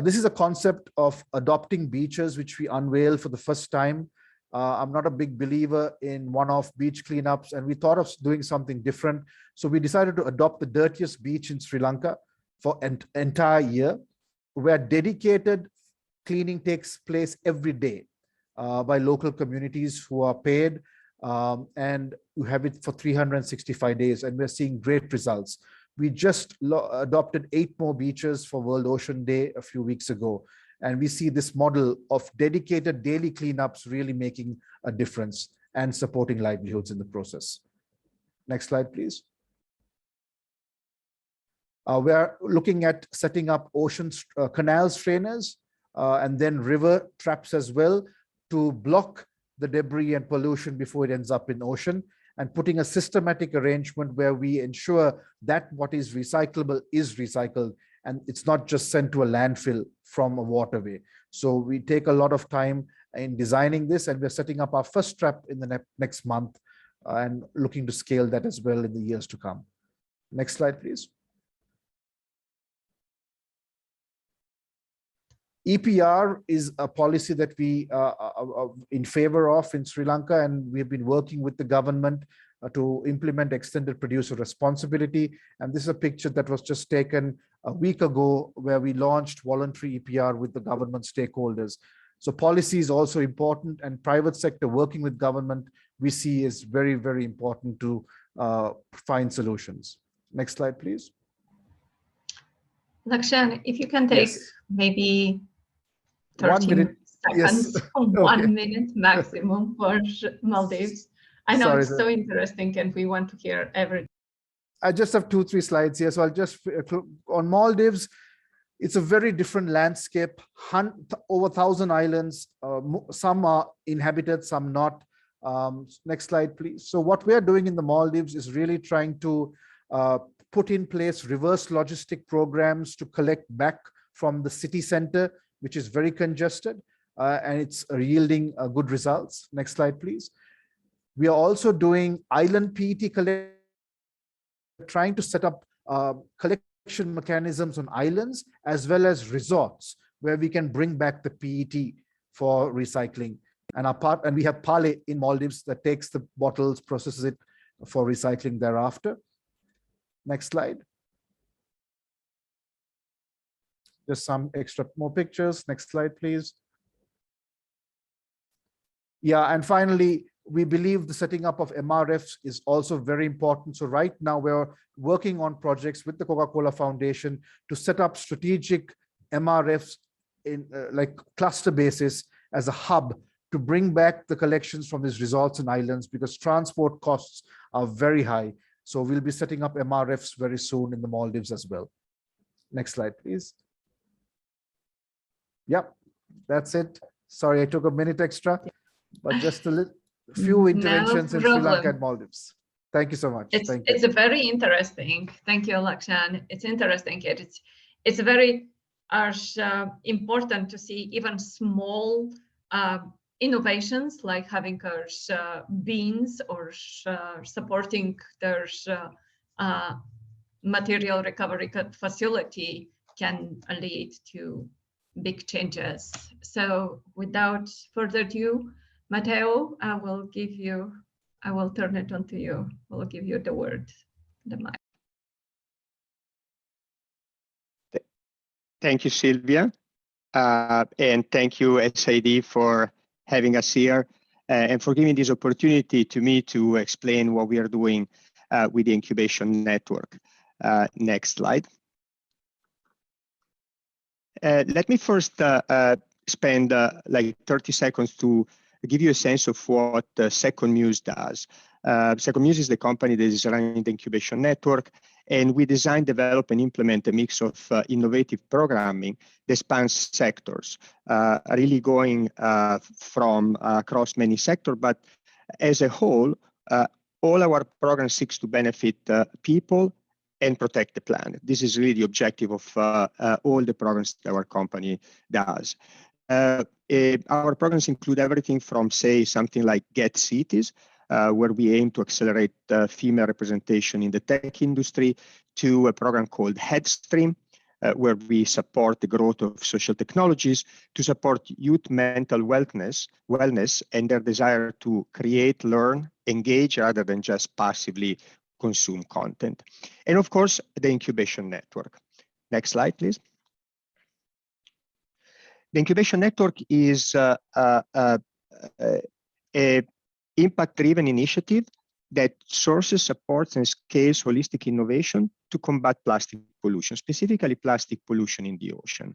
This is a concept of adopting beaches, which we unveiled for the first time. I'm not a big believer in one-off beach cleanups, and we thought of doing something different. So we decided to adopt the dirtiest beach in Sri Lanka for an entire year, where dedicated cleaning takes place every day by local communities who are paid, and you have it for 365 days, and we're seeing great results. We just adopted 8 more beaches for World Ocean Day a few weeks ago, and we see this model of dedicated daily cleanups really making a difference and supporting livelihoods in the process. Next slide, please. We're looking at setting up ocean canal strainers and then river traps as well to block the debris and pollution before it ends up in ocean, and putting a systematic arrangement where we ensure that what is recyclable is recycled, and it's not just sent to a landfill from a waterway. So we take a lot of time in designing this, and we're setting up our first trap in the next month and looking to scale that as well in the years to come. Next slide, please. EPR is a policy that we are in favor of in Sri Lanka, and we've been working with the government to implement extended producer responsibility. And this is a picture that was just taken a week ago, where we launched voluntary EPR with the government stakeholders. So policy is also important, and private sector working with government we see is very, very important to find solutions. Next slide, please. Lakshan, if you can take maybe 30 seconds, Yes. Okay. 1 minute maximum for Maldives. I know it's so interesting, and we want to hear everything. I just have 2-3 slides here. So I'll just, on Maldives, it's a very different landscape, over 1,000 islands. Some are inhabited, some not. Next slide, please. So what we are doing in the Maldives is really trying to put in place reverse logistic programs to collect back from the city center, which is very congested, and it's yielding good results. Next slide, please. We are also doing island PET collection, trying to set up collection mechanisms on islands as well as resorts where we can bring back the PET for recycling. And we have Pale in Maldives that takes the bottles, processes it for recycling thereafter. Next slide. Just some extra more pictures. Next slide, please. Yeah, and finally, we believe the setting up of MRFs is also very important. So right now we're working on projects with the Coca-Cola Foundation to set up strategic MRFs in like cluster basis as a hub to bring back the collections from these resorts and islands, because transport costs are very high. So we'll be setting up MRFs very soon in the Maldives as well. Next slide, please. Yep, that's it. Sorry, I took a minute extra, but just a few interventions in Sri Lanka and Maldives. Thank you so much. Thank you. It's very interesting. Thank you, Lakshan. It's interesting. It's very important to see even small innovations like having beans or supporting their material recovery facility can lead to big changes. So without further ado, Matteo, I will turn it on to you. I will give you the word, the mic. Thank you, Sylvia. And thank you, SID, for having us here and for giving this opportunity to me to explain what we are doing with the incubation network. Next slide. Let me first spend like 30 seconds to give you a sense of what Second Muse does. Second Muse is the company that is running the incubation network, and we design, develop, and implement a mix of innovative programming that spans sectors, really going from across many sectors, but as a whole, all our programs seeks to benefit people and protect the planet. This is really the objective of all the programs that our company does. Our programs include everything from, say, something like Get Cities, where we aim to accelerate female representation in the tech industry, to a program called Headstream, where we support the growth of social technologies to support youth mental wellness and their desire to create, learn, engage, rather than just passively consume content. And of course, the incubation network. Next slide, please. The incubation network is a impact-driven initiative that sources, supports, and scales holistic innovation to combat plastic pollution, specifically plastic pollution in the ocean.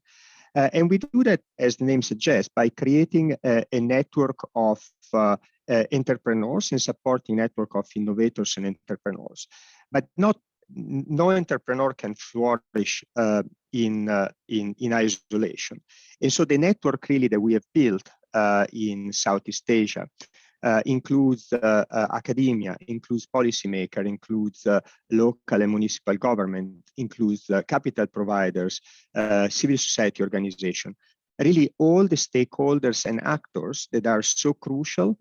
And we do that, as the name suggests, by creating a network of entrepreneurs and supporting network of innovators and entrepreneurs. But no entrepreneur can flourish in isolation. And so the network really that we have built in Southeast Asia includes academia, includes policymaker, includes local and municipal government, includes capital providers, civil society organization, really all the stakeholders and actors that are so crucial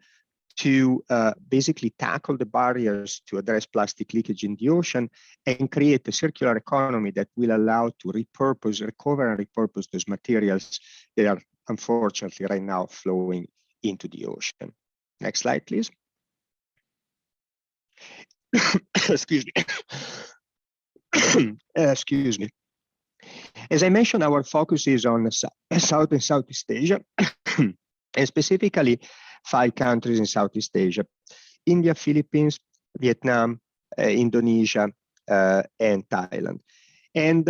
to basically tackle the barriers to address plastic leakage in the ocean and create a circular economy that will allow to repurpose, recover and repurpose those materials that are unfortunately right now flowing into the ocean. Next slide, please. Excuse me. Excuse me. As I mentioned, our focus is on South and Southeast Asia, and specifically 5 countries in Southeast Asia: India, Philippines, Vietnam, Indonesia, and Thailand. And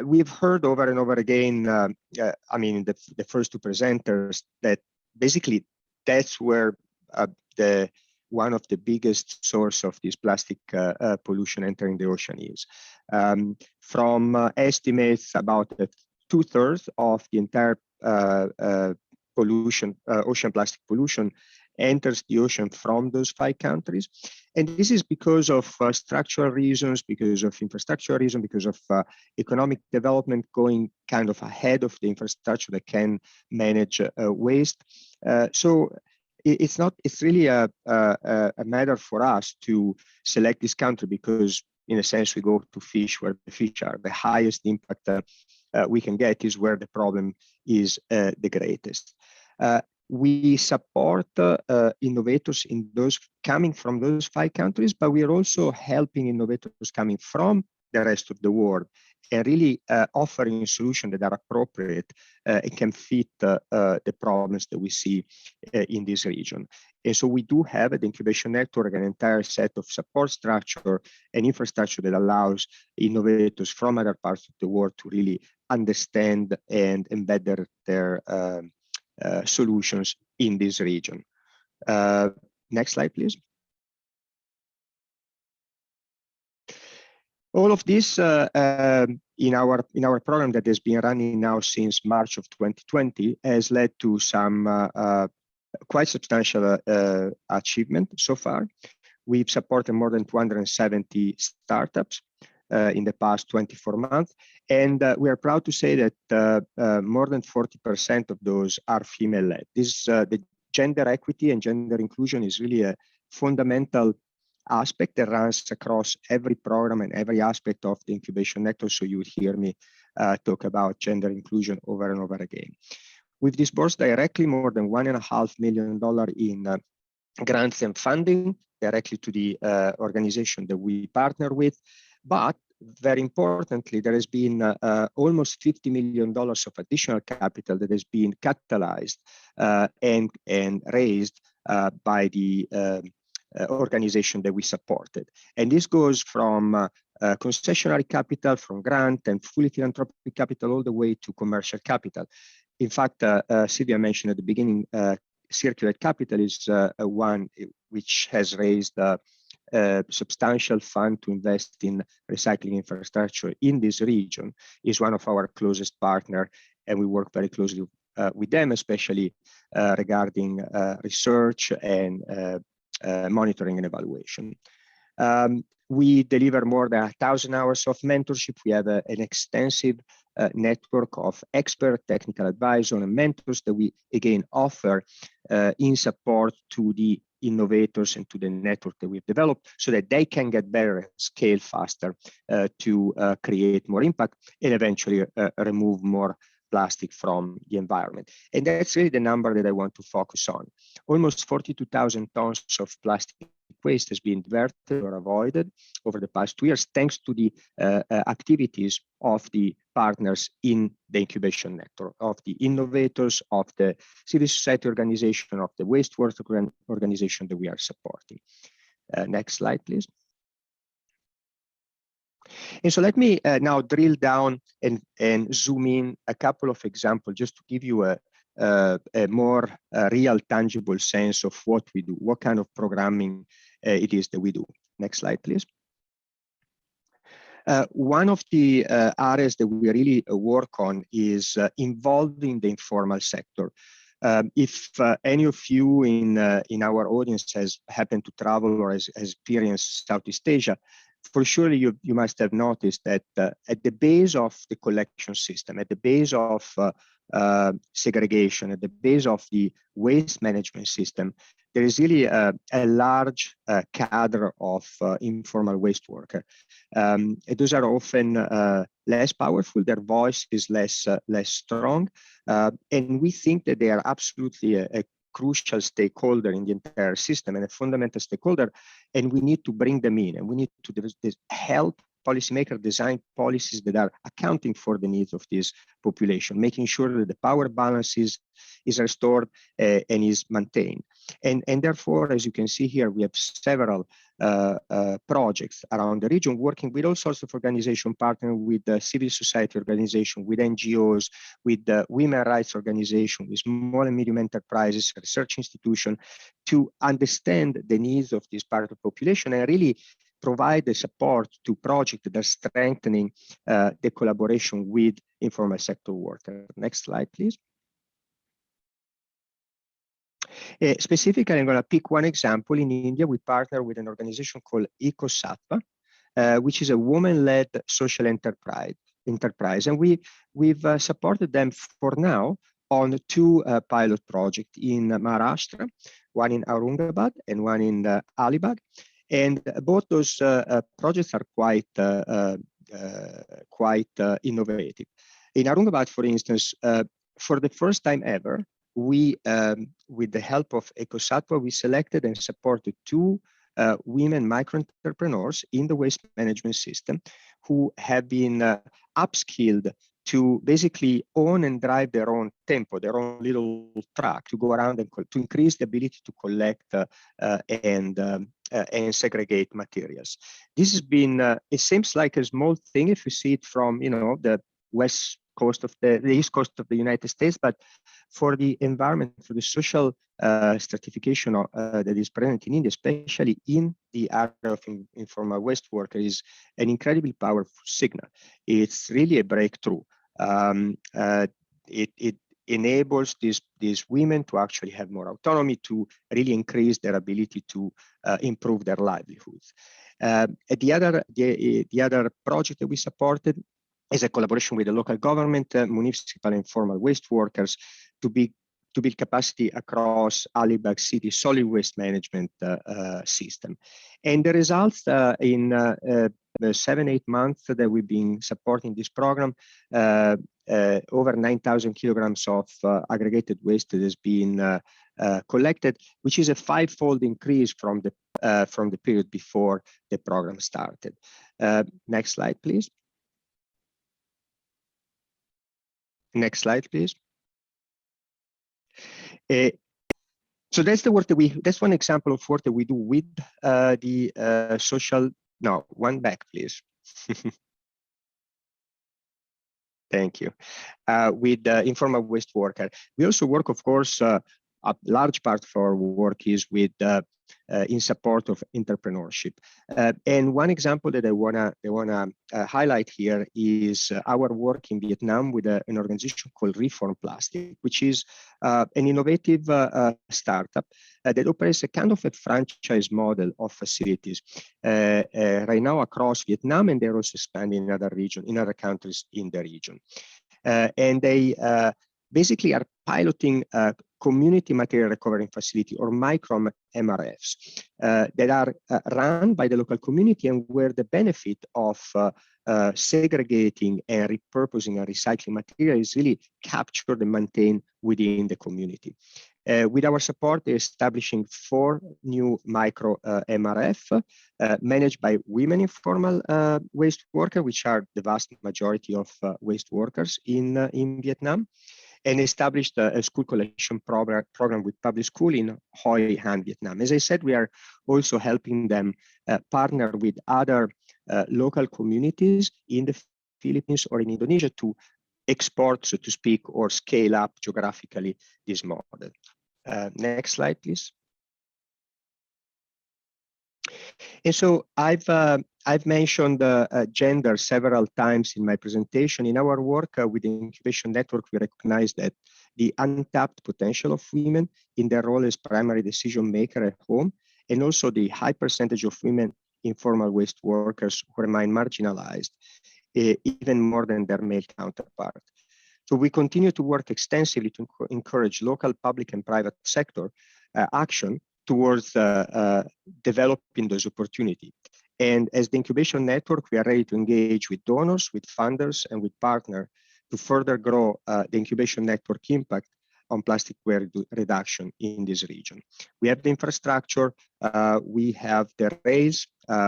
we've heard over and over again, I mean, the first 2 presenters, that basically that's where one of the biggest source of this plastic pollution entering the ocean is. From estimates, about 2/3 of the entire pollution, ocean plastic pollution, enters the ocean from those 5 countries. And this is because of structural reasons, because of infrastructure reasons, because of economic development going kind of ahead of the infrastructure that can manage waste. So it's really a matter for us to select this country because, in a sense, we go to fish where the fish are. The highest impact we can get is where the problem is the greatest. We support innovators in those coming from those 5 countries, but we are also helping innovators coming from the rest of the world and really offering solutions that are appropriate and can fit the problems that we see in this region. And so we do have an incubation network, an entire set of support structure and infrastructure that allows innovators from other parts of the world to really understand and embed their solutions in this region. Next slide, please. All of this in our program that has been running now since March of 2020 has led to some quite substantial achievement so far. We've supported more than 270 startups in the past 24 months. And we are proud to say that more than 40% of those are female-led. This the gender equity and gender inclusion is really a fundamental aspect that runs across every program and every aspect of the incubation network. So you would hear me talk about gender inclusion over and over again. We've disbursed directly more than $1.5 million in grants and funding directly to the organization that we partner with. But very importantly, there has been almost $50 million of additional capital that has been catalyzed and raised by the organization that we supported. And this goes from concessionary capital, from grant and fully philanthropic capital, all the way to commercial capital. In fact, Sylvia mentioned at the beginning, circular capital is one which has raised a substantial fund to invest in recycling infrastructure in this region, is one of our closest partners, and we work very closely with them, especially regarding research and monitoring and evaluation. We deliver more than 1,000 hours of mentorship. We have an extensive network of expert technical advisors and mentors that we again offer in support to the innovators and to the network that we've developed so that they can get better and scale faster to create more impact and eventually remove more plastic from the environment. And that's really the number that I want to focus on. Almost 42,000 tons of plastic waste has been diverted or avoided over the past 2 years, thanks to the activities of the partners in the incubation network, of the innovators, of the civil society organization, of the wastewater organization that we are supporting. Next slide, please. And so let me now drill down and zoom in a couple of examples just to give you a more real, tangible sense of what we do, what kind of programming it is that we do. Next slide, please. One of the areas that we really work on is involving the informal sector. If any of you in our audience has happened to travel or has experienced Southeast Asia, for sure you must have noticed that at the base of the collection system, at the base of segregation, at the base of the waste management system, there is really a large cadre of informal waste workers. Those are often less powerful, their voice is less strong, and we think that they are absolutely a crucial stakeholder in the entire system and a fundamental stakeholder, and we need to bring them in, and we need to help policymakers design policies that are accounting for the needs of this population, making sure that the power balance is restored and is maintained. And therefore, as you can see here, we have several projects around the region, working with all sorts of organizations, partnering with the civil society organization, with NGOs, with the women rights organization, with small and medium enterprises, research institutions, to understand the needs of this part of the population and really provide the support to projects that are strengthening the collaboration with informal sector workers. Next slide, please. Specifically, I'm going to pick one example. In India, we partner with an organization called EcoSattva, which is a woman-led social enterprise. And we've supported them for now on 2 pilot projects in Maharashtra, one in Aurangabad and one in Alibag. And both those projects are quite innovative. In Aurangabad, for instance, for the first time ever, we, with the help of EcoSattva, we selected and supported 2 women micro-entrepreneurs in the waste management system who have been upskilled to basically own and drive their own tempo, their own little truck, to go around and to increase the ability to collect and segregate materials. This has been, it seems like a small thing if you see it from, the West coast of the east coast of the United States, but for the environment, for the social stratification that is present in India, especially in the area of informal waste worker, is an incredibly powerful signal. It's really a breakthrough. It enables these women to actually have more autonomy, to really increase their ability to improve their livelihoods. The other project that we supported is a collaboration with the local government, municipal and formal waste workers, to build capacity across Alibag City solid waste management system. And the results in the 7-8 months that we've been supporting this program, over 9,000 kilograms of aggregated waste that has been collected, which is a 5-fold increase from the period before the program started. Next slide, please. Next slide, please. So that's the work that that's one example of work that we do with the social. No, one back, please. Thank you. With informal waste worker. We also work, of course, a large part of our work is with in support of entrepreneurship. And one example that I wanna highlight here is our work in Vietnam with an organization called Reform Plastic, which is an innovative startup that operates a kind of a franchise model of facilities right now across Vietnam, and they're also expanding in other countries in the region. And they basically are piloting community material recovery facility, or micro MRFs, that are run by the local community, and where the benefit of segregating and repurposing and recycling material is really captured and maintained within the community. With our support, they're establishing 4 new micro MRF managed by women informal waste workers, which are the vast majority of waste workers in Vietnam, and established a school collection program with public school in Hoi An, Vietnam. As I said, we are also helping them partner with other local communities in the Philippines or in Indonesia to export, so to speak, or scale up geographically this model. Next slide, please. And so I've mentioned gender several times in my presentation. In our work with the Incubation Network, we recognize that the untapped potential of women in their role as primary decision maker at home, and also the high percentage of women informal waste workers who remain marginalized, even more than their male counterpart. So we continue to work extensively to encourage local public and private sector action towards developing those opportunities. And as the Incubation Network, we are ready to engage with donors, with funders, and with partners to further grow the Incubation Network impact on plastic waste reduction in this region. We have the infrastructure, we have the raise,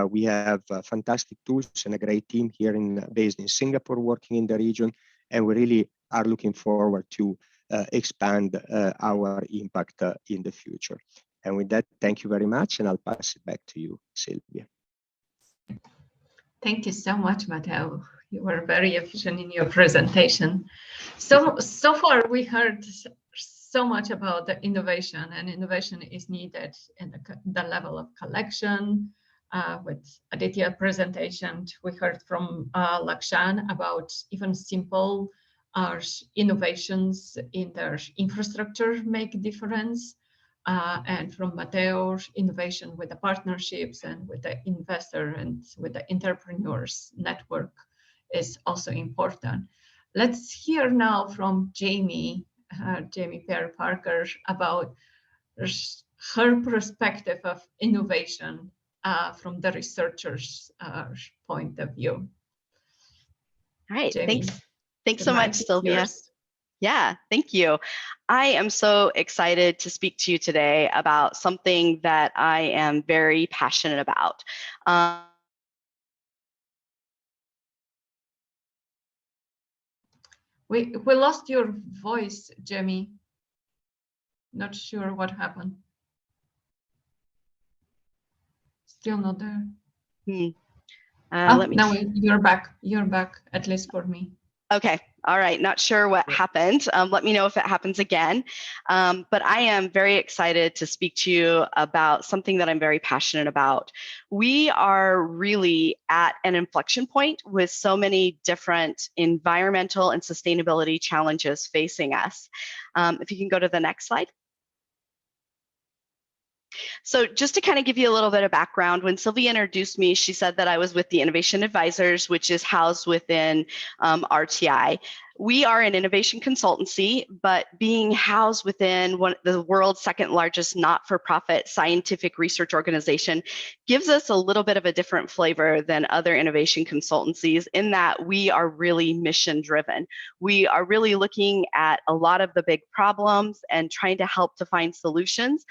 we have fantastic tools and a great team here based in Singapore working in the region, and we really are looking forward to expand our impact in the future. And with that, thank you very much, and I'll pass it back to you, Sylvia. Thank you so much, Matteo. You were very efficient in your presentation. So far we heard so much about the innovation, and innovation is needed in the level of collection. With Aditya presentation, we heard from Lakshan about even simple innovations in their infrastructure make a difference. And from Matteo's innovation with the partnerships and with the investor and with the entrepreneurs network is also important. Let's hear now from Jamie Pear Parker about her perspective of innovation from the researcher's point of view. All right, Jamie, thanks so much, Sylvia. Yours. Yeah, thank you. I am so excited to speak to you today about something that I am very passionate about. We lost your voice, Jamie. Not sure what happened. Still not there. Let me no, you're back. You're back, at least for me. Okay. All right. Not sure what happened. Let me know if it happens again. But I am very excited to speak to you about something that I'm very passionate about. We are really at an inflection point with so many different environmental and sustainability challenges facing us. If you can go to the next slide. So just to kind of give you a little bit of background, when Sylvia introduced me, she said that I was with the Innovation Advisors, which is housed within RTI. We are an innovation consultancy, but being housed within the world's second largest not-for-profit scientific research organization gives us a little bit of a different flavor than other innovation consultancies in that we are really mission-driven. We are really looking at a lot of the big problems and trying to help to find solutions.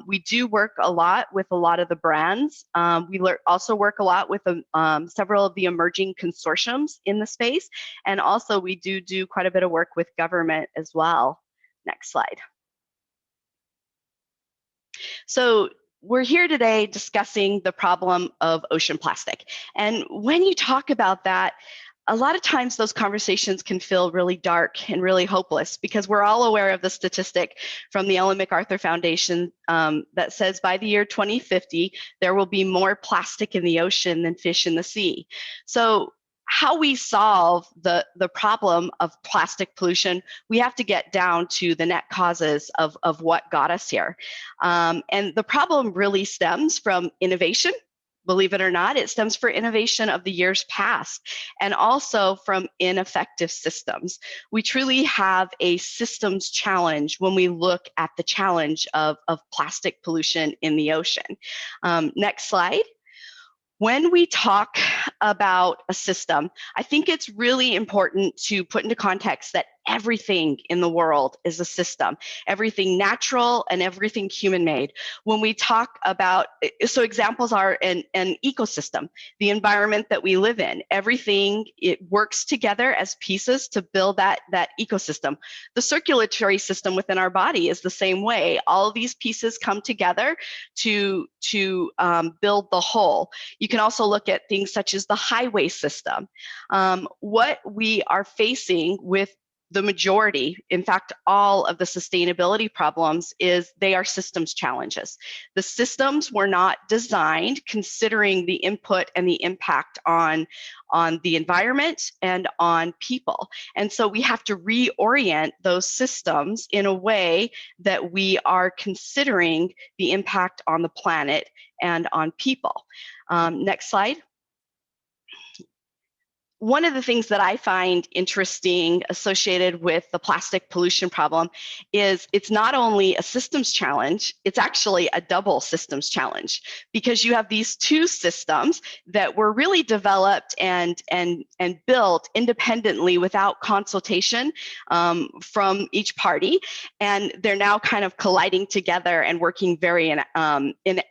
We do work a lot with a lot of the brands. We also work a lot with several of the emerging consortiums in the space, and also we do quite a bit of work with government as well. Next slide. So we're here today discussing the problem of ocean plastic. And when you talk about that, a lot of times those conversations can feel really dark and really hopeless because we're all aware of the statistic from the Ellen MacArthur Foundation that says by the year 2050, there will be more plastic in the ocean than fish in the sea. So how we solve the problem of plastic pollution, we have to get down to the net causes of what got us here. And the problem really stems from innovation. Believe it or not, it stems from innovation of the years past and also from ineffective systems. We truly have a systems challenge when we look at the challenge of plastic pollution in the ocean. Next slide. When we talk about a system, I think it's really important to put into context that everything in the world is a system, everything natural and everything human-made. When we talk about, so examples are an ecosystem, the environment that we live in, everything, it works together as pieces to build that ecosystem. The circulatory system within our body is the same way. All of these pieces come together to build the whole. You can also look at things such as the highway system. What we are facing with the majority, in fact, all of the sustainability problems is they are systems challenges. The systems were not designed considering the input and the impact on the environment and on people. And so we have to reorient those systems in a way that we are considering the impact on the planet and on people. Next slide. One of the things that I find interesting associated with the plastic pollution problem is it's not only a systems challenge, it's actually a double systems challenge because you have these two systems that were really developed and built independently without consultation from each party. And they're now kind of colliding together and working very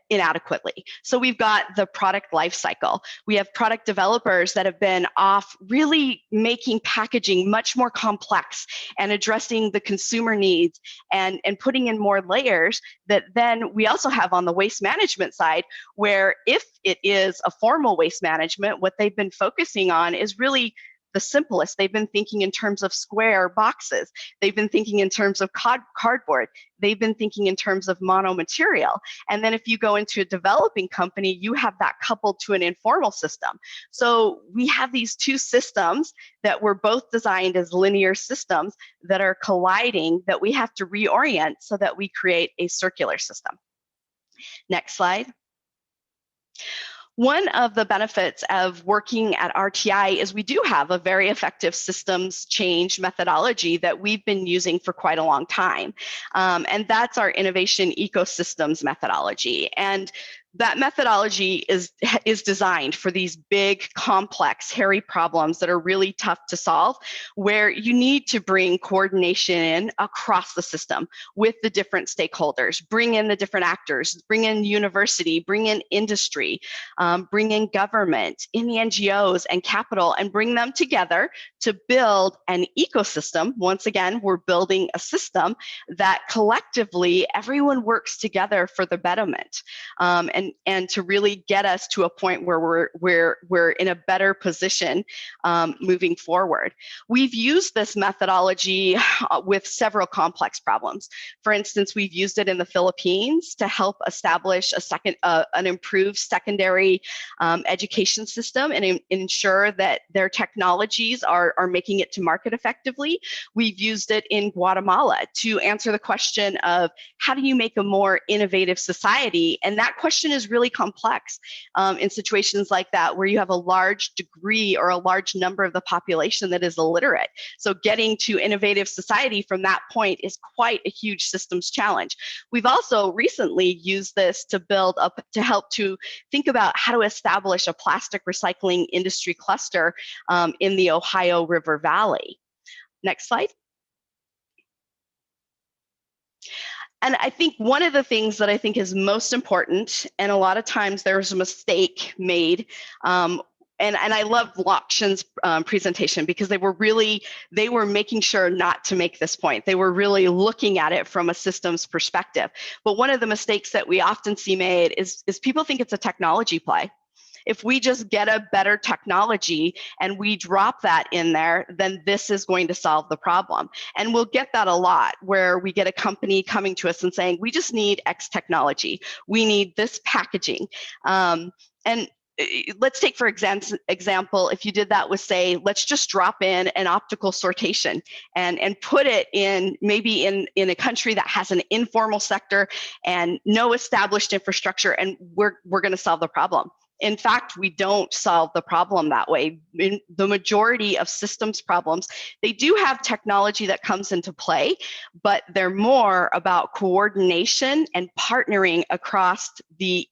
inadequately. So we've got the product life cycle. We have product developers that have been off really making packaging much more complex and addressing the consumer needs and putting in more layers that then we also have on the waste management side, where if it is a formal waste management, what they've been focusing on is really the simplest. They've been thinking in terms of square boxes. They've been thinking in terms of cardboard. They've been thinking in terms of monomaterial. And then if you go into a developing company, you have that coupled to an informal system. So we have these two systems that were both designed as linear systems that are colliding that we have to reorient so that we create a circular system. Next slide. One of the benefits of working at RTI is we do have a very effective systems change methodology that we've been using for quite a long time. And that's our innovation ecosystems methodology. And that methodology is designed for these big, complex, hairy problems that are really tough to solve, where you need to bring coordination in across the system with the different stakeholders, bring in the different actors, bring in university, bring in industry, bring in government, in the NGOs and capital, and bring them together to build an ecosystem. Once again, we're building a system that collectively everyone works together for the betterment. And and to really get us to a point where we're in a better position moving forward. We've used this methodology with several complex problems. For instance, we've used it in the Philippines to help establish an improved secondary education system and ensure that their technologies are making it to market effectively. We've used it in Guatemala to answer the question of how do you make a more innovative society? And that question is really complex in situations like that, where you have a large degree or a large number of the population that is illiterate. So getting to innovative society from that point is quite a huge systems challenge. We've also recently used this to build up, to help to think about how to establish a plastic recycling industry cluster in the Ohio River Valley. Next slide. And I think one of the things that I think is most important, and a lot of times there's a mistake made, and I love Lakshan's presentation because they were making sure not to make this point. They were really looking at it from a systems perspective. But one of the mistakes that we often see made is people think it's a technology play. If we just get a better technology and we drop that in there, then this is going to solve the problem. And we'll get that a lot, where we get a company coming to us and saying, we just need X technology. We need this packaging. And let's take, for example, if you did that with, say, let's just drop in an optical sortation and put it in maybe in a country that has an informal sector and no established infrastructure, and we're going to solve the problem. In fact, we don't solve the problem that way. In the majority of systems problems, they do have technology that comes into play, but they're more about coordination and partnering across the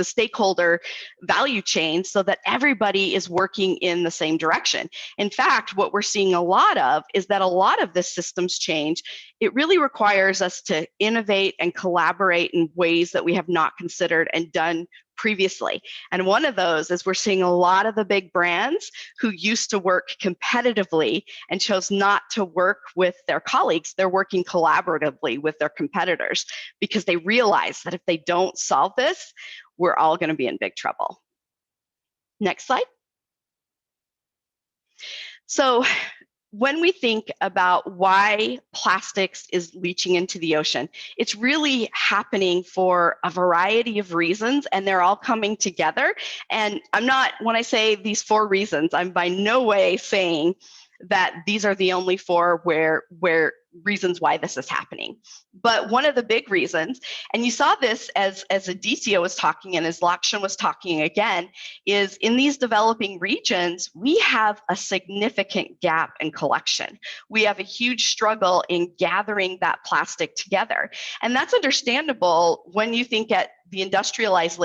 stakeholder value chain so that everybody is working in the same direction. In fact, what we're seeing a lot of is that a lot of this systems change, it really requires us to innovate and collaborate in ways that we have not considered and done previously. And one of those is we're seeing a lot of the big brands who used to work competitively and chose not to work with their colleagues. They're working collaboratively with their competitors because they realize that if they don't solve this, we're all going to be in big trouble. Next slide. So when we think about why plastics is leaching into the ocean, it's really happening for a variety of reasons, and they're all coming together. And when I say these 4 reasons, I'm by no way saying that these are the only 4 where reasons why this is happening. But one of the big reasons, and you saw this as Aditya was talking and as Lakshan was talking again, is in these developing regions, we have a significant gap in collection. We have a huge struggle in gathering that plastic together. And that's understandable when you think at the industrialized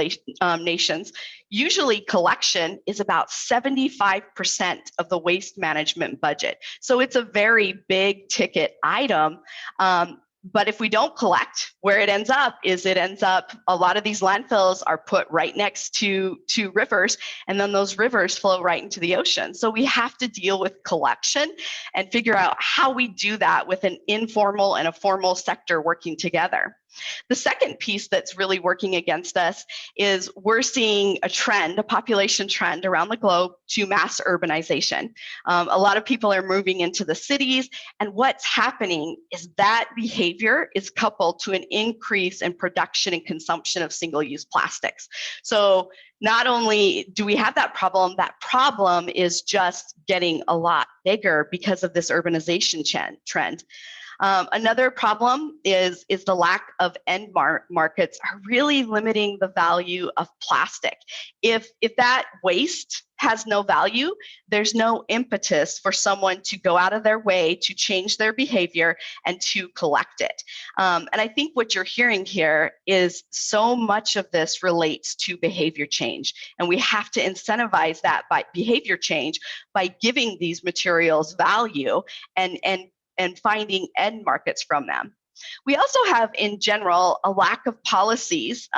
nations. Usually collection is about 75% of the waste management budget. So it's a very big ticket item. But if we don't collect, where it ends up is a lot of these landfills are put right next to rivers, and then those rivers flow right into the ocean. So we have to deal with collection and figure out how we do that with an informal and a formal sector working together. The second piece that's really working against us is we're seeing a population trend around the globe to mass urbanization. A lot of people are moving into the cities, and what's happening is that behavior is coupled to an increase in production and consumption of single-use plastics. So not only do we have that problem is just getting a lot bigger because of this urbanization trend. Another problem is the lack of end markets are really limiting the value of plastic. If that waste has no value, there's no impetus for someone to go out of their way to change their behavior and to collect it. And I think what you're hearing here is so much of this relates to behavior change. And we have to incentivize that by behavior change by giving these materials value and finding end markets from them. We also have, in general, a lack of policies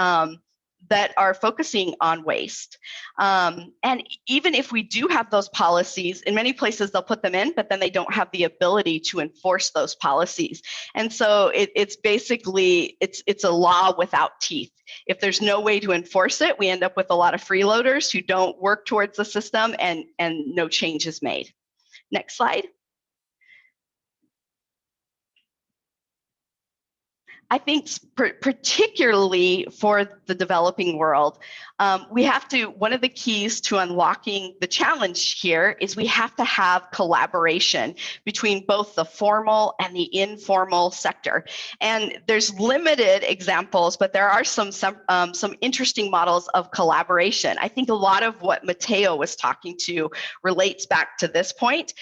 that are focusing on waste. And even if we do have those policies, in many places they'll put them in, but then they don't have the ability to enforce those policies. And so it's basically, it's a law without teeth. If there's no way to enforce it, we end up with a lot of freeloaders who don't work towards the system, and no change is made. Next slide. I think particularly for the developing world, we have to, one of the keys to unlocking the challenge here is we have to have collaboration between both the formal and the informal sector. And there's limited examples, but there are some interesting models of collaboration. I think a lot of what Matteo was talking to relates back to this point.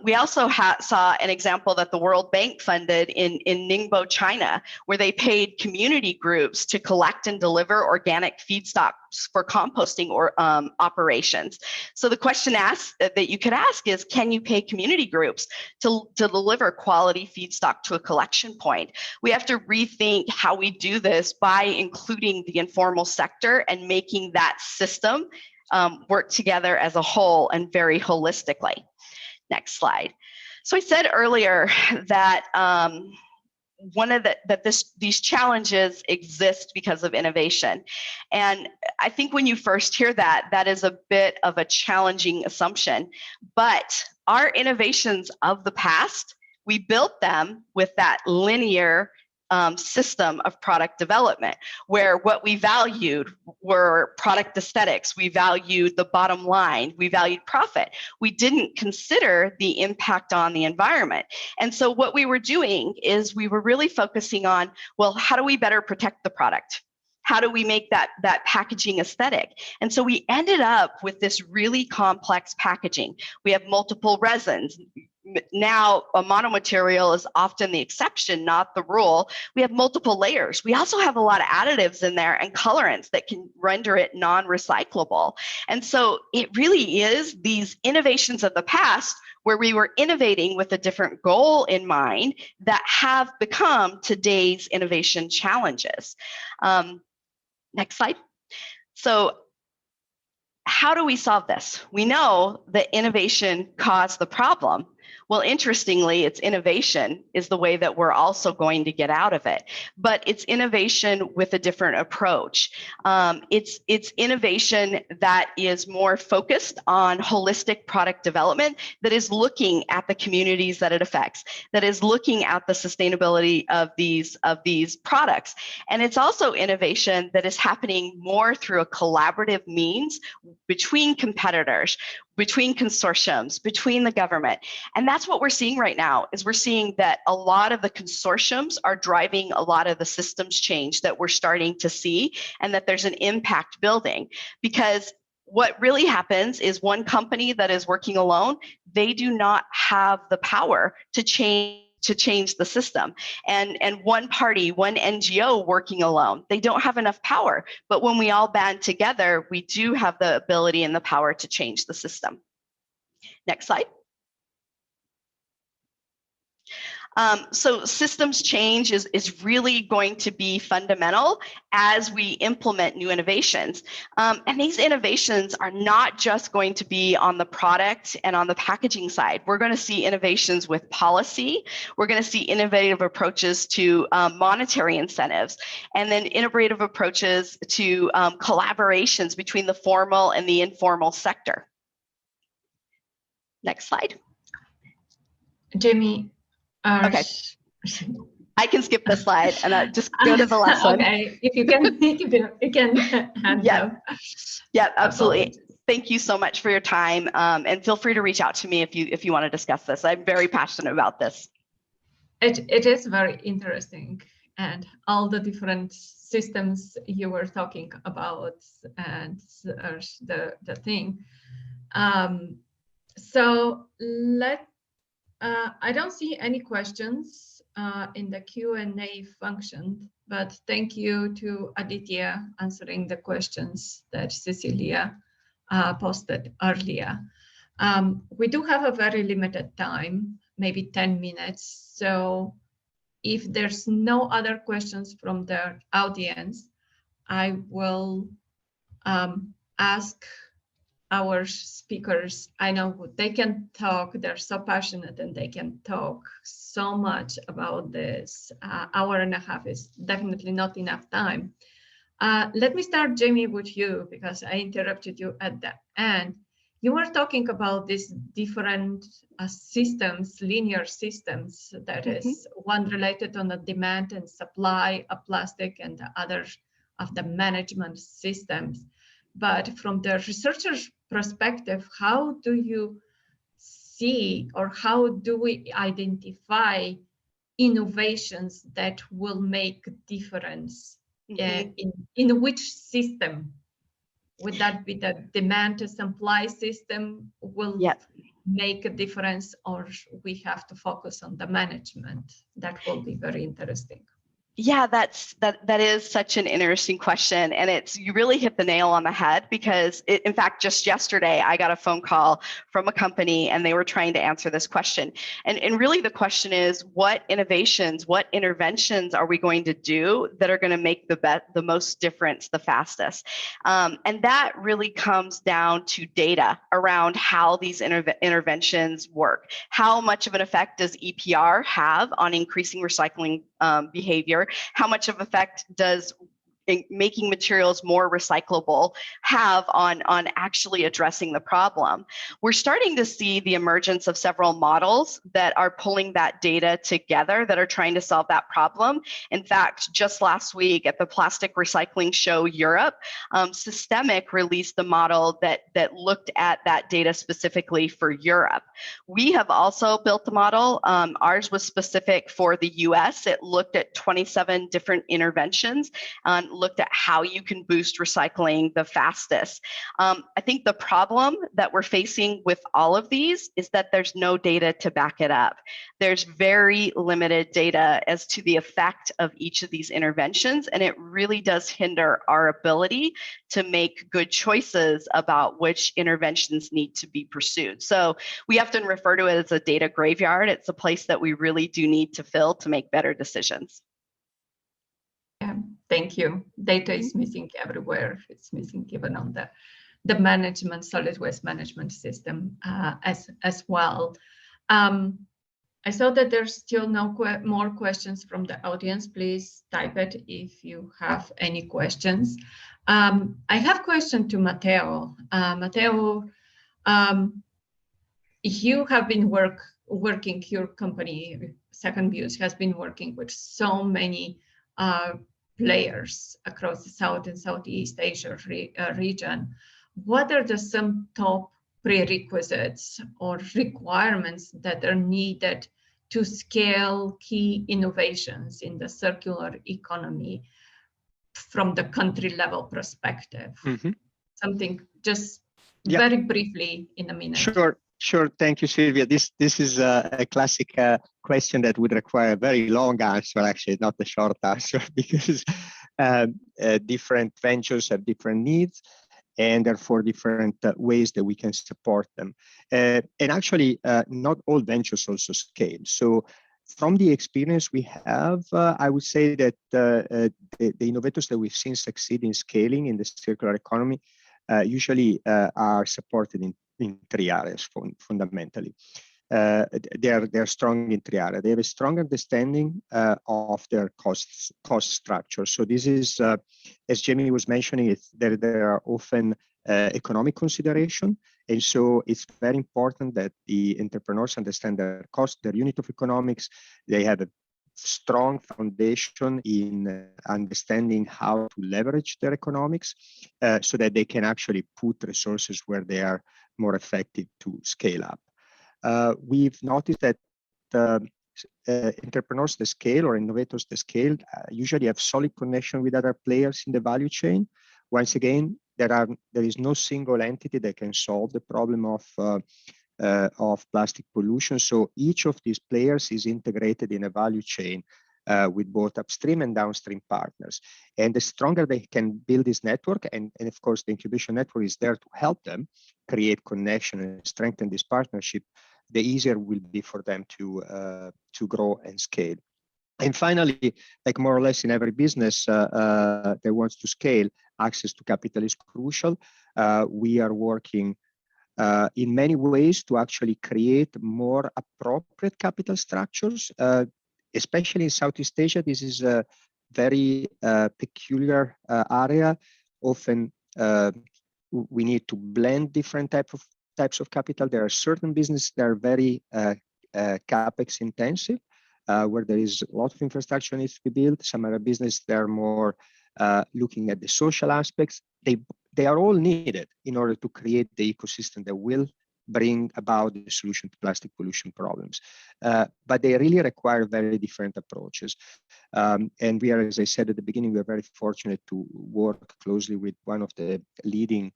We also saw an example that the World Bank funded in Ningbo, China, where they paid community groups to collect and deliver organic feedstocks for composting or operations. So the question that you could ask is, can you pay community groups to deliver quality feedstock to a collection point? We have to rethink how we do this by including the informal sector and making that system work together as a whole and very holistically. Next slide. So I said earlier that these challenges exist because of innovation. And I think when you first hear that, that is a bit of a challenging assumption. But our innovations of the past, we built them with that linear system of product development, where what we valued were product aesthetics, we valued the bottom line, we valued profit. We didn't consider the impact on the environment. And so what we were doing is we were really focusing on, well, how do we better protect the product? How do we make that packaging aesthetic? And so we ended up with this really complex packaging. We have multiple resins. Now, a monomaterial is often the exception, not the rule. We have multiple layers. We also have a lot of additives in there and colorants that can render it non-recyclable. And so it really is these innovations of the past where we were innovating with a different goal in mind that have become today's innovation challenges. Next slide. So how do we solve this? We know that innovation caused the problem. Well, interestingly, it's innovation is the way that we're also going to get out of it. But it's innovation with a different approach. It's innovation that is more focused on holistic product development, that is looking at the communities that it affects, that is looking at the sustainability of these products. And it's also innovation that is happening more through a collaborative means between competitors, between consortiums, between the government. And that's what we're seeing right now, is we're seeing that a lot of the consortiums are driving a lot of the systems change that we're starting to see, and that there's an impact building. Because what really happens is one company that is working alone, they do not have the power to change the system. And one party, one NGO working alone, they don't have enough power. But when we all band together, we do have the ability and the power to change the system. Next slide. So systems change is really going to be fundamental as we implement new innovations. And these innovations are not just going to be on the product and on the packaging side. We're going to see innovations with policy. We're going to see innovative approaches to monetary incentives, and then innovative approaches to collaborations between the formal and the informal sector. Next slide. Jamie. Okay, I can skip the slide and just go to the last one. Okay, if you can hand up. Yeah, absolutely. Thank you so much for your time, and feel free to reach out to me if you want to discuss this. I'm very passionate about this. It is very interesting, and all the different systems you were talking about, and the thing. So I don't see any questions in the Q&A function, but thank you to Aditya answering the questions that Cecilia posted earlier. We do have a very limited time, maybe 10 minutes. So if there's no other questions from the audience, I will ask our speakers. I know they can talk, they're so passionate and they can talk so much about this. Hour and a half is definitely not enough time. Let me start, Jamie, with you, because I interrupted you at the end. You were talking about these different systems, linear systems, that is one related on the demand and supply of plastic and the other of the management systems. But from the researcher's perspective, how do you see, or how do we identify innovations that will make a difference in which system? Would that be the demand and supply system will make a difference, or we have to focus on the management? That will be very interesting. Yeah, that is such an interesting question, and you really hit the nail on the head, because in fact, just yesterday I got a phone call from a company and they were trying to answer this question. And really the question is, what innovations, what interventions are we going to do that are going to make the most difference the fastest? And that really comes down to data around how these interventions work. How much of an effect does EPR have on increasing recycling behavior? How much of effect does making materials more recyclable have on actually addressing the problem? We're starting to see the emergence of several models that are pulling that data together, that are trying to solve that problem. In fact, just last week at the Plastic Recycling Show Europe, Systemic released the model that looked at that data specifically for Europe. We have also built the model. Ours was specific for the US. It looked at 27 different interventions and looked at how you can boost recycling the fastest. I think the problem that we're facing with all of these is that there's no data to back it up. There's very limited data as to the effect of each of these interventions, and it really does hinder our ability to make good choices about which interventions need to be pursued. So we often refer to it as a data graveyard. It's a place that we really do need to fill to make better decisions. Yeah, thank you. Data is missing everywhere. It's missing even on the management, solid waste management system as well. I saw that there's still more questions from the audience. Please type it if you have any questions. I have a question to Matteo. Matteo, you have been working, your company, Second Views, has been working with so many players across the South and Southeast Asia region. What are some top prerequisites or requirements that are needed to scale key innovations in the circular economy from the country level perspective? Something just very briefly in a minute. Sure. Thank you, Sylvia. This is a classic question that would require a very long answer, actually, not a short answer, because different ventures have different needs, and therefore different ways that we can support them. And actually, not all ventures also scale. So from the experience we have, I would say that the innovators that we've seen succeed in scaling in the circular economy usually are supported in three areas fundamentally. They're strong in three areas. They have a strong understanding of their cost structure. So this is, as Jamie was mentioning, there are often economic consideration. And so it's very important that the entrepreneurs understand their cost, their unit of economics. They have a strong foundation in understanding how to leverage their economics so that they can actually put resources where they are more effective to scale up. We've noticed that entrepreneurs that scale or innovators that scale usually have solid connection with other players in the value chain. Once again, there is no single entity that can solve the problem of plastic pollution. So each of these players is integrated in a value chain with both upstream and downstream partners. And the stronger they can build this network, and of course the incubation network is there to help them create connection and strengthen this partnership, the easier it will be for them to grow and scale. And finally, like more or less in every business that wants to scale, access to capital is crucial. We are working in many ways to actually create more appropriate capital structures, especially in Southeast Asia. This is a very peculiar area. Often we need to blend different types of capital. There are certain businesses that are very capex intensive, where there is a lot of infrastructure needs to be built. Some other businesses that are more looking at the social aspects. They are all needed in order to create the ecosystem that will bring about the solution to plastic pollution problems. But they really require very different approaches. And we are, as I said at the beginning, we are very fortunate to work closely with one of the leading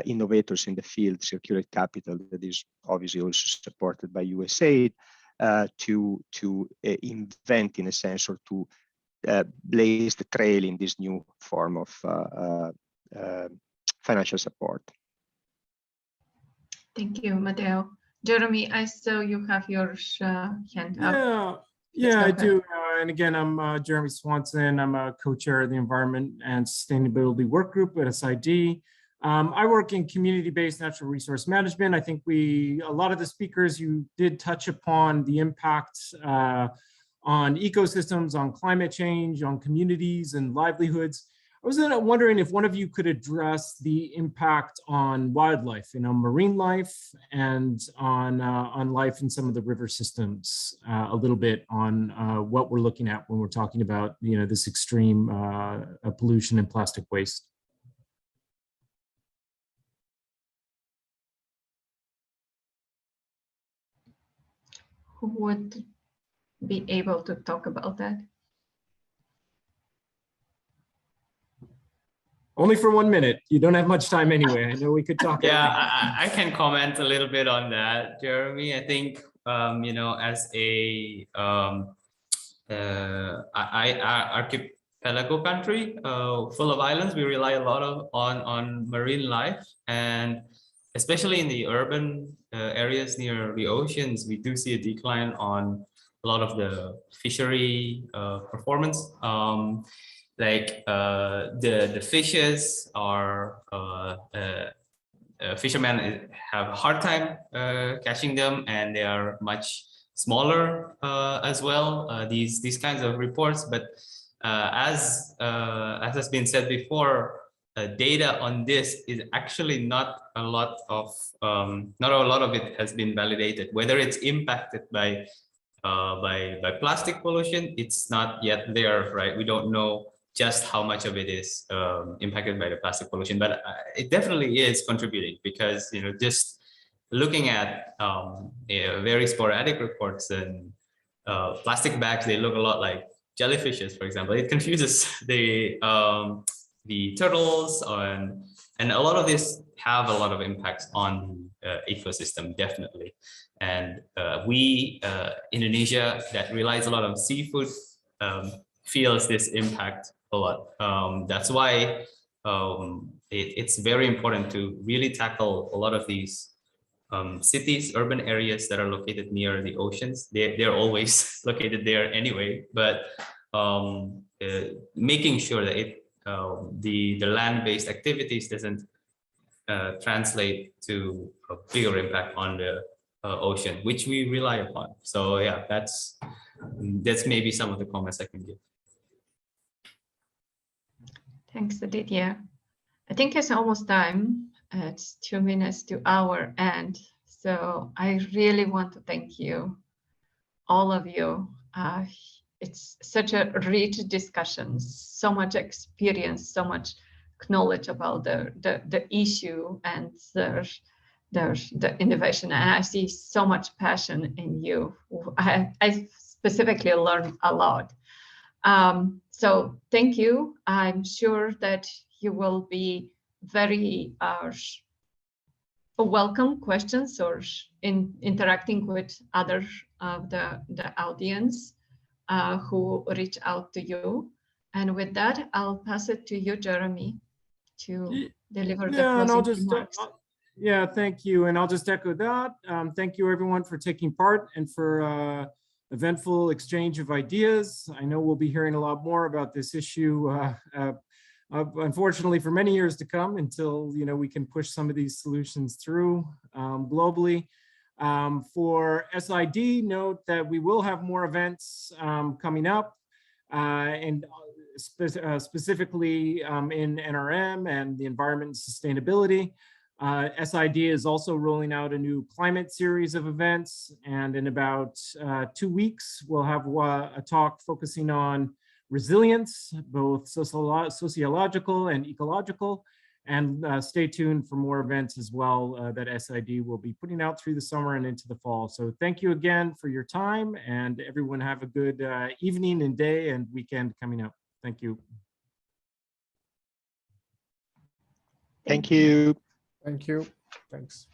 innovators in the field, Circular Capital, that is obviously also supported by USAID, to invent, in a sense, or to blaze the trail in this new form of financial support. Thank you, Matteo. Jeremy, I saw you have your hand up. Yeah, I do. And again, I'm Jeremy Swanson. I'm a co-chair of the Environment and Sustainability Workgroup at SID. I work in community-based natural resource management. I think a lot of the speakers, you did touch upon the impact on ecosystems, on climate change, on communities and livelihoods. I was wondering if one of you could address the impact on wildlife, marine life, and on life in some of the river systems, a little bit on what we're looking at when we're talking about this extreme pollution and plastic waste. Who would be able to talk about that? Only for 1 minute. You don't have much time anyway. I know we could talk. Yeah, I can comment a little bit on that, Jeremy. I think, as a archipelago country full of islands, we rely a lot on marine life, and especially in the urban areas near the oceans, we do see a decline on a lot of the fishery performance. Like the fishes are fishermen have a hard time catching them, and they are much smaller as well. These kinds of reports, but as has been said before, data on this is actually not a lot of it has been validated. Whether it's impacted by plastic pollution, it's not yet there, right? We don't know just how much of it is impacted by the plastic pollution, but it definitely is contributing, because just looking at very sporadic reports, and plastic bags, they look a lot like jellyfishes, for example. It confuses the turtles, and a lot of this have a lot of impacts on ecosystem, definitely. And we Indonesia, that relies a lot on seafood, feels this impact a lot. That's why it's very important to really tackle a lot of these cities, urban areas that are located near the oceans. They're always located there anyway, but making sure that the land-based activities doesn't translate to a bigger impact on the ocean, which we rely upon. So yeah, that's maybe some of the comments I can give. Thanks, Aditya. I think it's almost time. It's 2 minutes to our end. So I really want to thank you, all of you. It's such a rich discussion, so much experience, so much knowledge about the issue and the innovation. And I see so much passion in you. I specifically learned a lot. So thank you. I'm sure that you will be very welcome questions or in interacting with other of the audience who reach out to you. And with that, I'll pass it to you, Jeremy, to deliver the closing remarks. Yeah, thank you. And I'll just echo that. Thank you everyone for taking part and for eventful exchange of ideas. I know we'll be hearing a lot more about this issue, unfortunately, for many years to come, until we can push some of these solutions through globally. For SID, note that we will have more events coming up, and specifically in NRM and the environment and sustainability. SID is also rolling out a new climate series of events, and in about 2 weeks, we'll have a talk focusing on resilience, both sociological and ecological. And stay tuned for more events as well that SID will be putting out through the summer and into the fall. So thank you again for your time, and everyone have a good evening and day and weekend coming up. Thank you. Thank you. Thank you. Thanks.